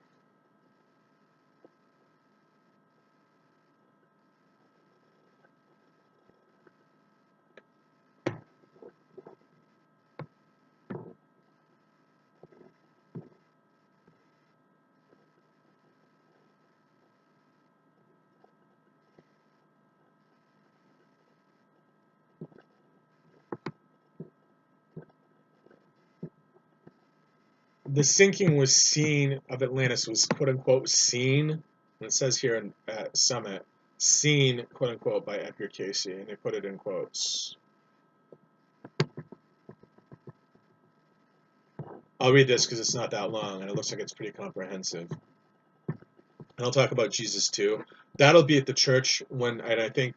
The sinking was seen of Atlantis was quote unquote seen, and it says here in Summit, seen quote unquote by Edgar Casey, and they put it in quotes. I'll read this because it's not that long and it looks like it's pretty comprehensive. and I'll talk about Jesus too. That'll be at the church and I think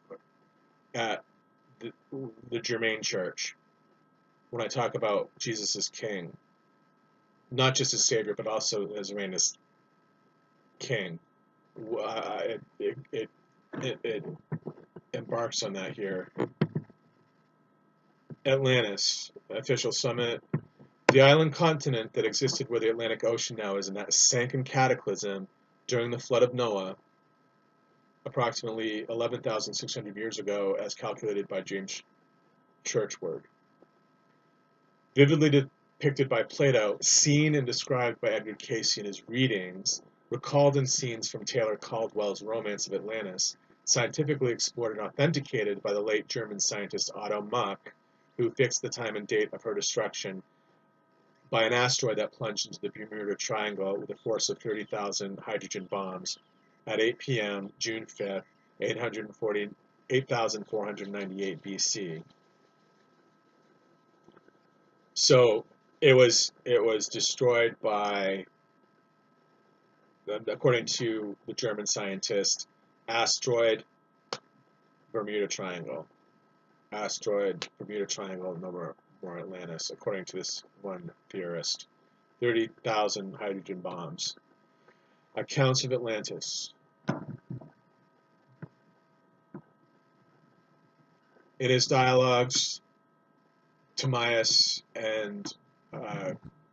at the Germain church, when I talk about Jesus as king, not just as savior, but also as reign as king. It embarks on that here. Atlantis, official summit. The island continent that existed where the Atlantic Ocean now is, and that sank in cataclysm during the flood of Noah, approximately 11,600 years ago, as calculated by James Churchward. Vividly depicted by Plato, seen and described by Edgar Cayce in his readings, recalled in scenes from Taylor Caldwell's Romance of Atlantis, scientifically explored and authenticated by the late German scientist Otto Mach, who fixed the time and date of her destruction by an asteroid that plunged into the Bermuda Triangle with a force of 30,000 hydrogen bombs at 8 p.m. June 5th, 8498 BC. So it was destroyed by, according to the German scientist, asteroid Bermuda Triangle. Asteroid Bermuda Triangle, no more Atlantis, according to this one theorist. 30,000 hydrogen bombs. Accounts of Atlantis. In his dialogues, Timaeus and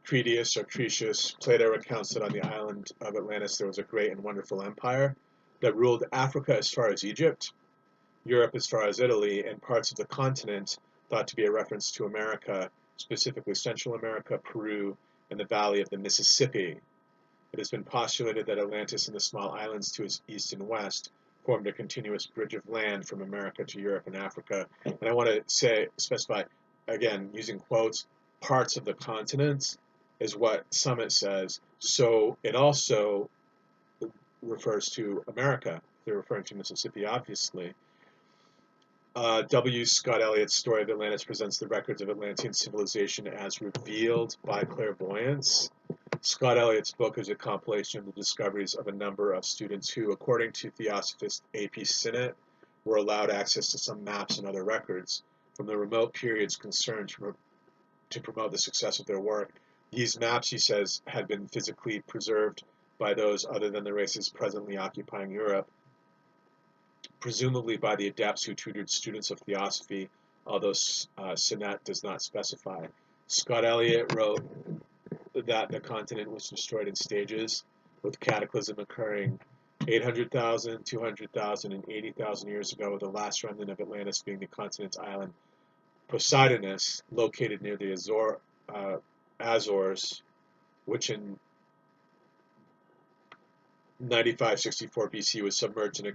Critias or Cretius, Plato recounts that on the island of Atlantis there was a great and wonderful empire that ruled Africa as far as Egypt, Europe as far as Italy, and parts of the continent thought to be a reference to America, specifically Central America, Peru, and the valley of the Mississippi. It has been postulated that Atlantis and the small islands to its east and west formed a continuous bridge of land from America to Europe and Africa. And I want to specify, again, using quotes, parts of the continent is what Summit says. So it also refers to America. They're referring to Mississippi, obviously. W. Scott Elliott's story of Atlantis presents the records of Atlantean civilization as revealed by clairvoyance. Scott Elliott's book is a compilation of the discoveries of a number of students who, according to Theosophist A.P. Sinnett, were allowed access to some maps and other records from the remote periods concerned to promote the success of their work. These maps, he says, had been physically preserved by those other than the races presently occupying Europe, presumably by the adepts who tutored students of theosophy, although Sinnett does not specify. Scott Elliott wrote that the continent was destroyed in stages, with cataclysm occurring 800,000, 200,000, and 80,000 years ago, with the last remnant of Atlantis being the continent's island Poseidonus, located near the Azores, which in 9564 BC was submerged in a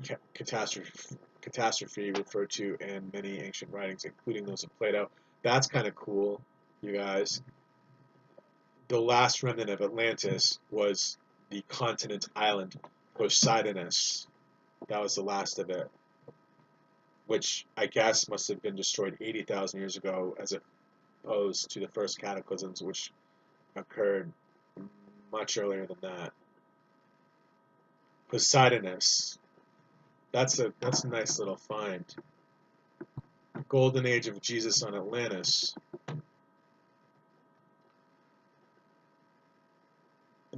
catastrophe referred to in many ancient writings, including those of Plato. That's kind of cool, you guys. The last remnant of Atlantis was the continent island Poseidonus. That was the last of it, which I guess must have been destroyed 80,000 years ago, as opposed to the first cataclysms, which occurred much earlier than that. Poseidonus. That's a nice little find. Golden Age of Jesus on Atlantis.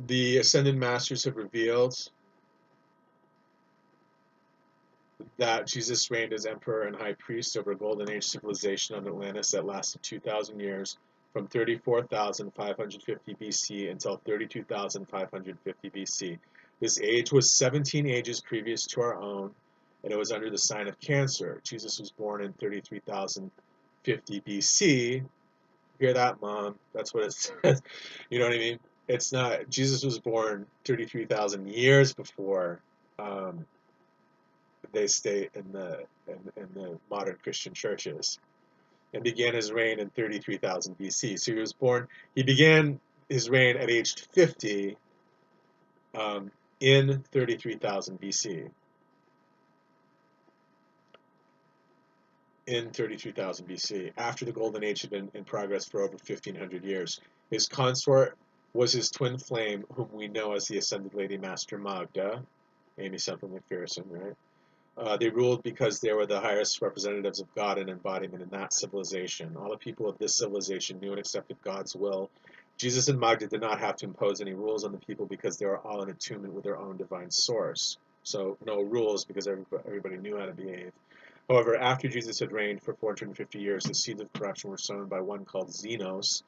The Ascended Masters have revealed that Jesus reigned as emperor and high priest over a Golden Age civilization on Atlantis that lasted 2,000 years, from 34,550 BC until 32,550 BC. This age was 17 ages previous to our own, and it was under the sign of Cancer. Jesus was born in 33,050 BC. Hear that, Mom? That's what it says. You know what I mean? It's not. Jesus was born 33,000 years before they state in the modern Christian churches, and began his reign in 33,000 BC. So he began his reign at age 50 in 33,000 BC. In 33,000 BC, after the Golden Age had been in progress for over 1,500 years. His consort was his twin flame, whom we know as the Ascended Lady Master Magda. Amy Semple McPherson, right? They ruled because they were the highest representatives of God and embodiment in that civilization. All the people of this civilization knew and accepted God's will. Jesus and Magda did not have to impose any rules on the people because they were all in attunement with their own divine source. So no rules because everybody knew how to behave. However, after Jesus had reigned for 450 years, the seeds of corruption were sown by one called Xenos,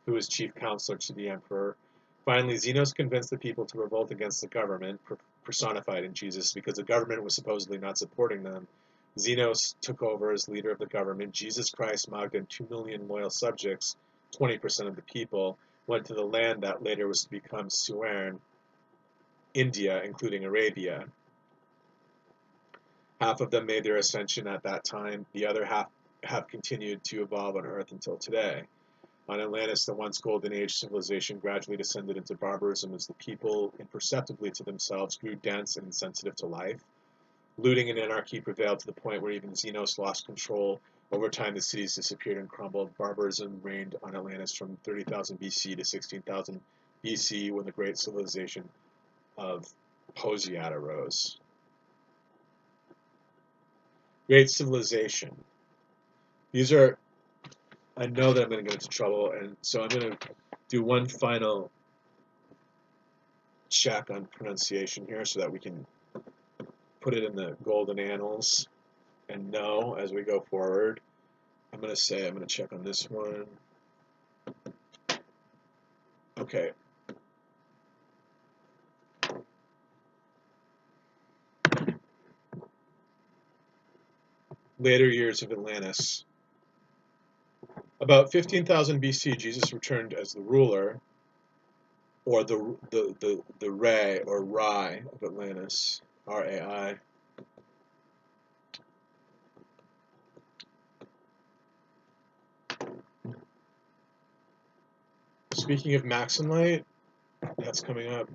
who was chief counselor to the emperor. Finally, Xenos convinced the people to revolt against the government, personified in Jesus, because the government was supposedly not supporting them. Xenos took over as leader of the government. Jesus Christ, Magda, and 2 million loyal subjects, 20% of the people, went to the land that later was to become Suern, India, including Arabia. Half of them made their ascension at that time. The other half have continued to evolve on Earth until today. On Atlantis, the once golden age civilization gradually descended into barbarism as the people, imperceptibly to themselves, grew dense and insensitive to life. Looting and anarchy prevailed to the point where even Xenos lost control. Over time, the cities disappeared and crumbled. Barbarism reigned on Atlantis from 30,000 BC to 16,000 BC when the great civilization of Posiat arose. Great civilization. These are, I know that I'm going to get into trouble, and so I'm going to do one final check on pronunciation here so that we can put it in the golden annals and know as we go forward. I'm going to check on this one. Okay. Later years of Atlantis. About 15,000 BC, Jesus returned as the ruler, or the Rai or Rai of Atlantis, R-A-I. Speaking of Maxin Light, that's coming up.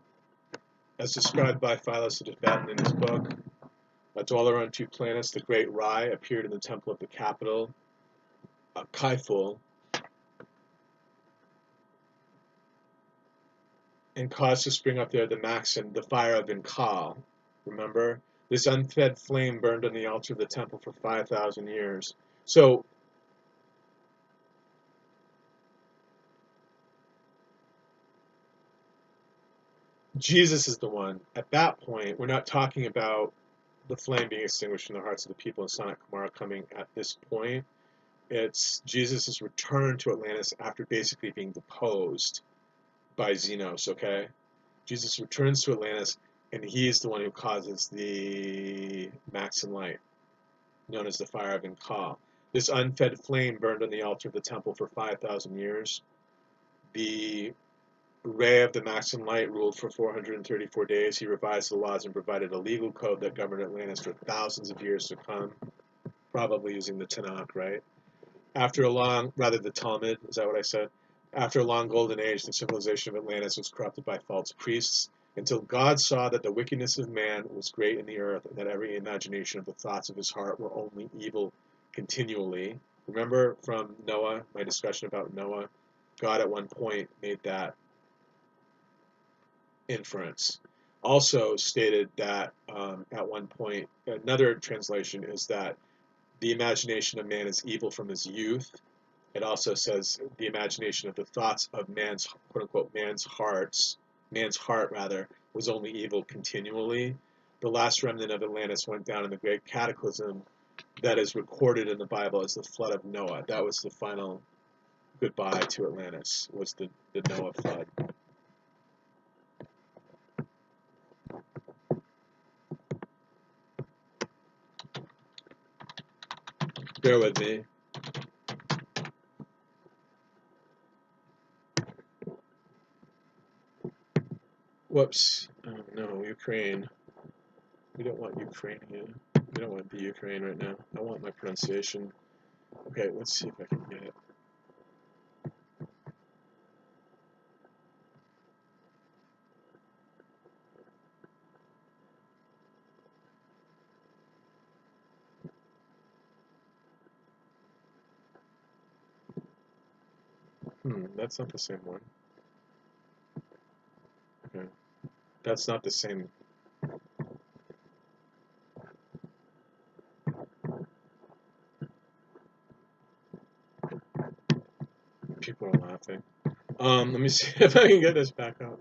As described by Philos the Tibetan in his book, a dweller on 2 planets, the great Rai appeared in the temple of the capital, Kaiful, and caused to spring up there the Maxin, the fire of Inkal. Remember? This unfed flame burned on the altar of the temple for 5,000 years. So, Jesus is the one. At that point, we're not talking about the flame being extinguished in the hearts of the people in Sanat Kumara coming at this point. It's Jesus' return to Atlantis after basically being deposed by Xenos, okay? Jesus returns to Atlantis, and he's the one who causes the Maxin Light, known as the Fire of Inkal. This unfed flame burned on the altar of the temple for 5,000 years. The Ray of the Maxin Light ruled for 434 days. He revised the laws and provided a legal code that governed Atlantis for thousands of years to come, probably using the Tanakh, right? After a long, rather the Talmud, is that what I said? After a long golden age, the civilization of Atlantis was corrupted by false priests, until God saw that the wickedness of man was great in the earth, and that every imagination of the thoughts of his heart were only evil continually. Remember from Noah, my discussion about Noah? God at one point made that inference. Also stated that at one point, another translation is that the imagination of man is evil from his youth. It also says the imagination of the thoughts of man's, quote unquote, man's heart rather, was only evil continually. The last remnant of Atlantis went down in the great cataclysm that is recorded in the Bible as the flood of Noah. That was the final goodbye to Atlantis, was the Noah flood. Bear with me. Whoops. Oh no, Ukraine. We don't want Ukraine here. We don't want the Ukraine right now. I want my pronunciation. Okay, let's see if I can get it. That's not the same one. Okay. That's not the same. People are laughing. Let me see if I can get this back up.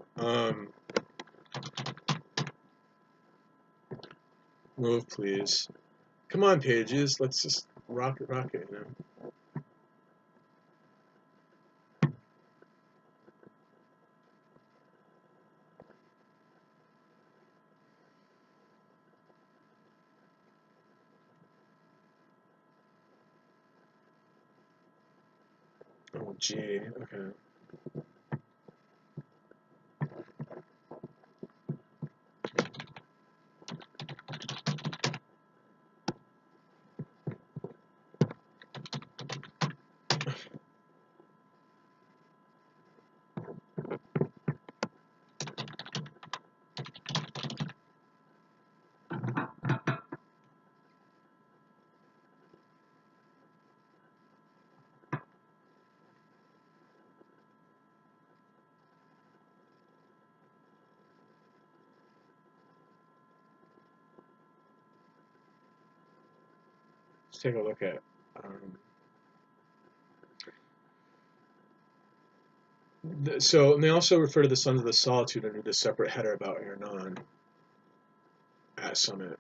Move, please. Come on, pages. Let's just rock it, you know. Oh, gee. Okay. Let's take a look at. So, and they also refer to the Sons of the Solitude under the separate header about Ernan at Summit.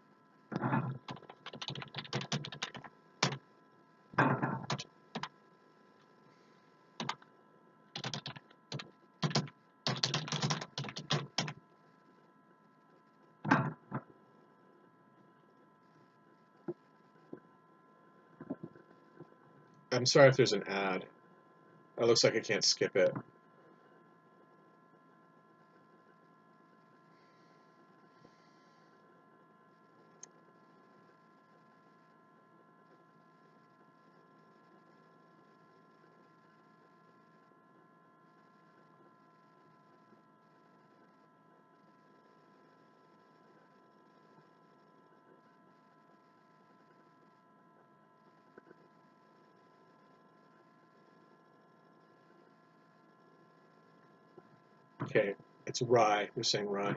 I'm sorry if there's an ad. It looks like I can't skip it. Okay, it's rye. You're saying rye.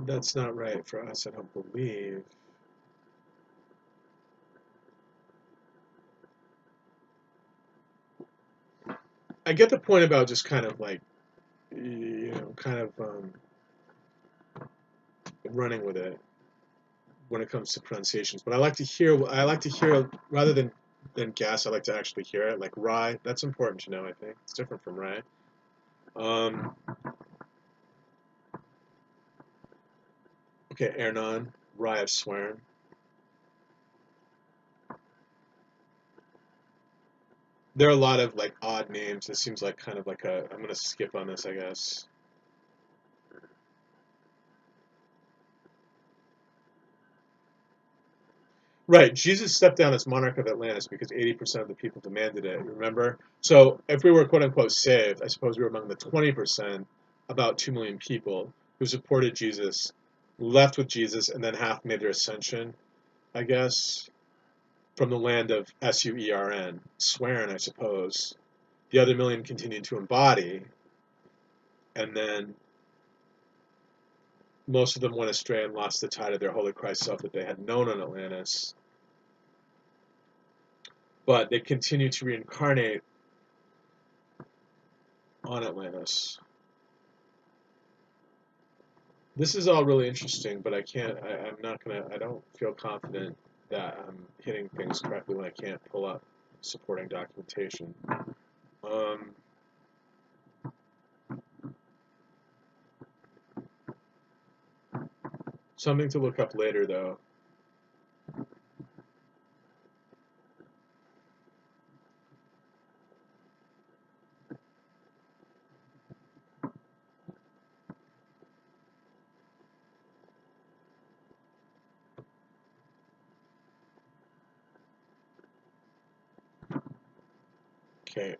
That's not right for us, I don't believe. I get the point about just kind of like, you know, kind of running with it when it comes to pronunciations. But I like to hear rather than guess. I like to actually hear it. Like rye, that's important to know. I think it's different from rye. Okay, Ernan, rye of swearing. There are a lot of like odd names. It seems like kind of like a. I'm gonna skip on this, I guess. Right, Jesus stepped down as monarch of Atlantis because 80% of the people demanded it. Remember? So if we were quote unquote saved, I suppose we were among the 20%, about 2 million people who supported Jesus, left with Jesus, and then half made their ascension, I guess. from the land of Suern, Swearin, I suppose. The other million continued to embody, and then most of them went astray and lost the tide of their Holy Christ self that they had known on Atlantis. But they continued to reincarnate on Atlantis. This is all really interesting, but I don't feel confident that I'm hitting things correctly when I can't pull up supporting documentation. Something to look up later, though. Okay.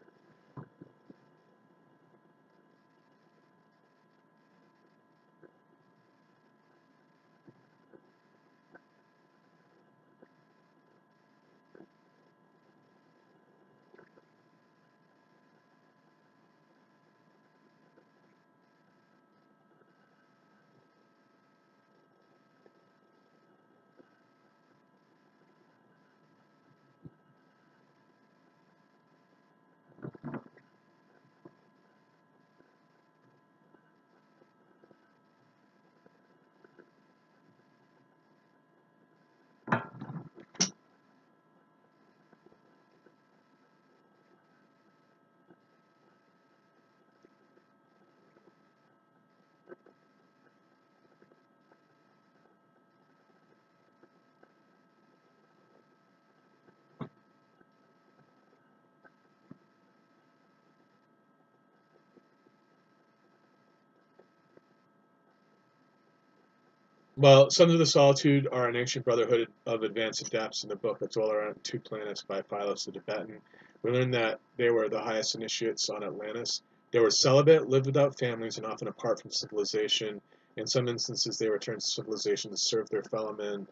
Well, Sons of the Solitude are an ancient brotherhood of advanced adepts in the book that dwell around 2 planets by Philos the Tibetan. We learned that they were the highest initiates on Atlantis. They were celibate, lived without families, and often apart from civilization. In some instances, they returned to civilization to serve their fellow men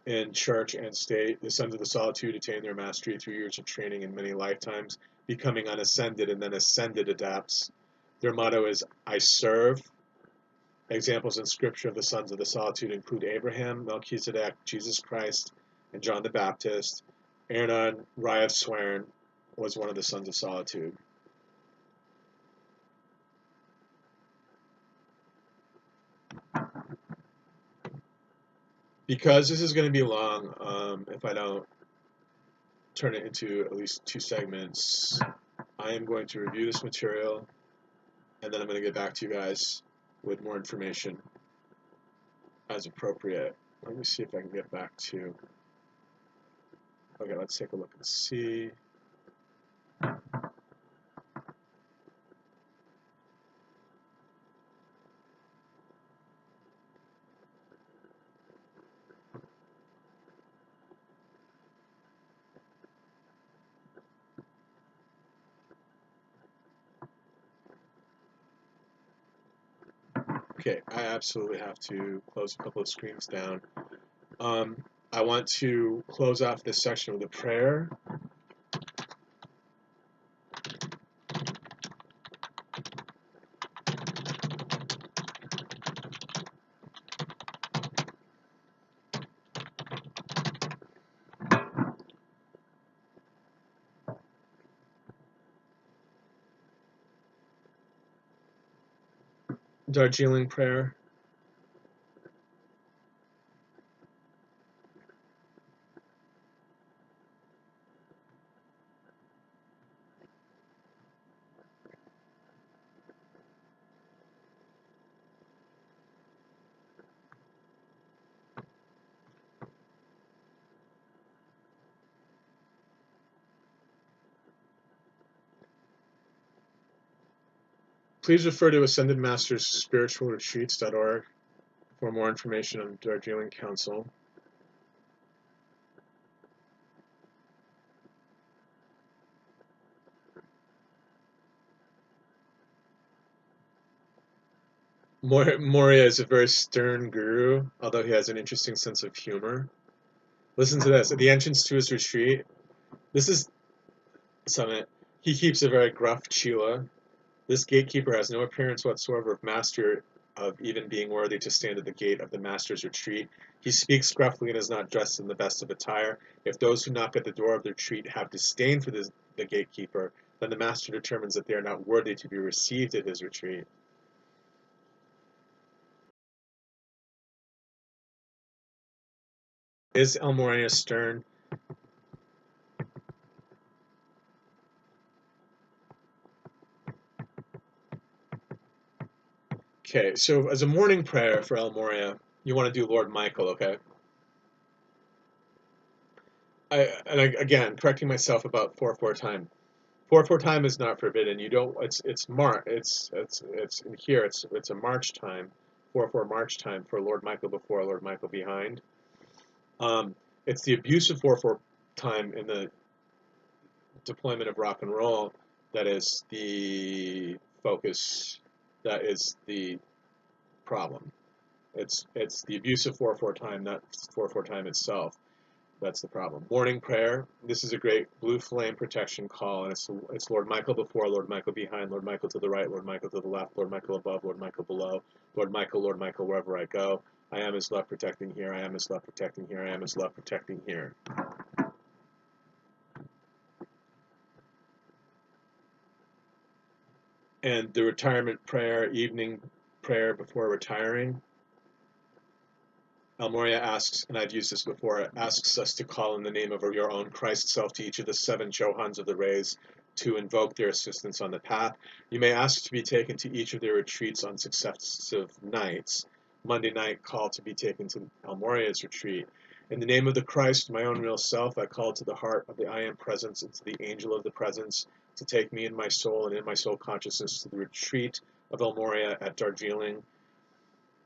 in church and state. The Sons of the Solitude attained their mastery through years of training in many lifetimes, becoming unascended and then ascended adepts. Their motto is, I serve. Examples in Scripture of the Sons of the Solitude include Abraham, Melchizedek, Jesus Christ, and John the Baptist. Ernan Rai of Swearin was one of the Sons of Solitude. Because this is going to be long, if I don't turn it into at least 2 segments, I am going to review this material, and then I'm going to get back to you guys with more information as appropriate. Let me see if I can get back to... Okay, let's take a look and see. Okay, I absolutely have to close a couple of screens down. I want to close off this section with a prayer. Darjeeling prayer. Please refer to Ascended Masters Spiritual Retreats.org for more information on Darjeeling Council. Moria is a very stern guru, although he has an interesting sense of humor. Listen to this. At the entrance to his retreat, this is Summit. He keeps a very gruff chila. This gatekeeper has no appearance whatsoever of master of even being worthy to stand at the gate of the master's retreat. He speaks gruffly and is not dressed in the best of attire. If those who knock at the door of the retreat have disdain for the gatekeeper, then the master determines that they are not worthy to be received at his retreat. Is Elmoria stern? Okay, so as a morning prayer for Elmoria, you want to do Lord Michael, okay? Again, correcting myself about 4/4 time. 4/4 time is not forbidden. You don't. It's in here. It's a march time. 4/4 march time for Lord Michael before, Lord Michael behind. It's the abuse of 4/4 time in the deployment of rock and roll that is the focus. That is the problem. It's the abuse of 4/4 time, not 4/4 time itself. That's the problem. Morning prayer. This is a great blue flame protection call, and it's Lord Michael before, Lord Michael behind, Lord Michael to the right, Lord Michael to the left, Lord Michael above, Lord Michael below, Lord Michael, wherever I go. I am His love protecting here. I am His love protecting here. I am His love protecting here. And the retirement prayer, evening prayer before retiring. Elmoria asks, and I've used this before, asks us to call in the name of your own Christ self to each of the 7 Johans of the rays to invoke their assistance on the path. You may ask to be taken to each of their retreats on successive nights. Monday night, call to be taken to Elmoria's retreat. In the name of the Christ, my own real self, I call to the heart of the I Am Presence and to the Angel of the Presence to take me in my soul and in my soul consciousness to the retreat of Elmoria at Darjeeling.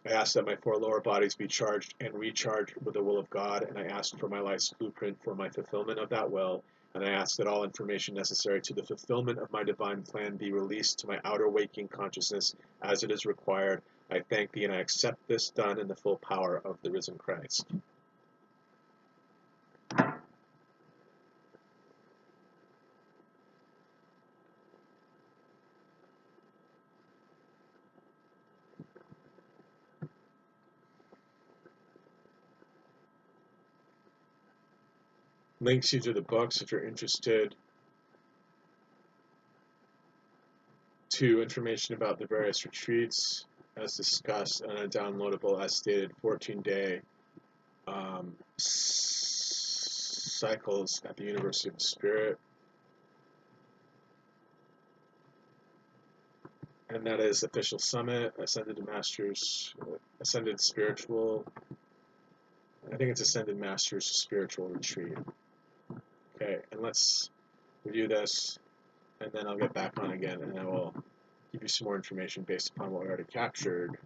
I ask that my 4 lower bodies be charged and recharged with the will of God, and I ask for my life's blueprint for my fulfillment of that will, and I ask that all information necessary to the fulfillment of my divine plan be released to my outer waking consciousness as it is required. I thank thee, and I accept this done in the full power of the risen Christ. Links you to the books if you're interested. To information about the various retreats as discussed and a downloadable as stated 14-day cycles at the University of the Spirit. And that is Official Summit, Ascended Masters, Ascended Spiritual, I think it's Ascended Masters Spiritual Retreat. Okay, and let's review this, and then I'll get back on again, and I will give you some more information based upon what we already captured.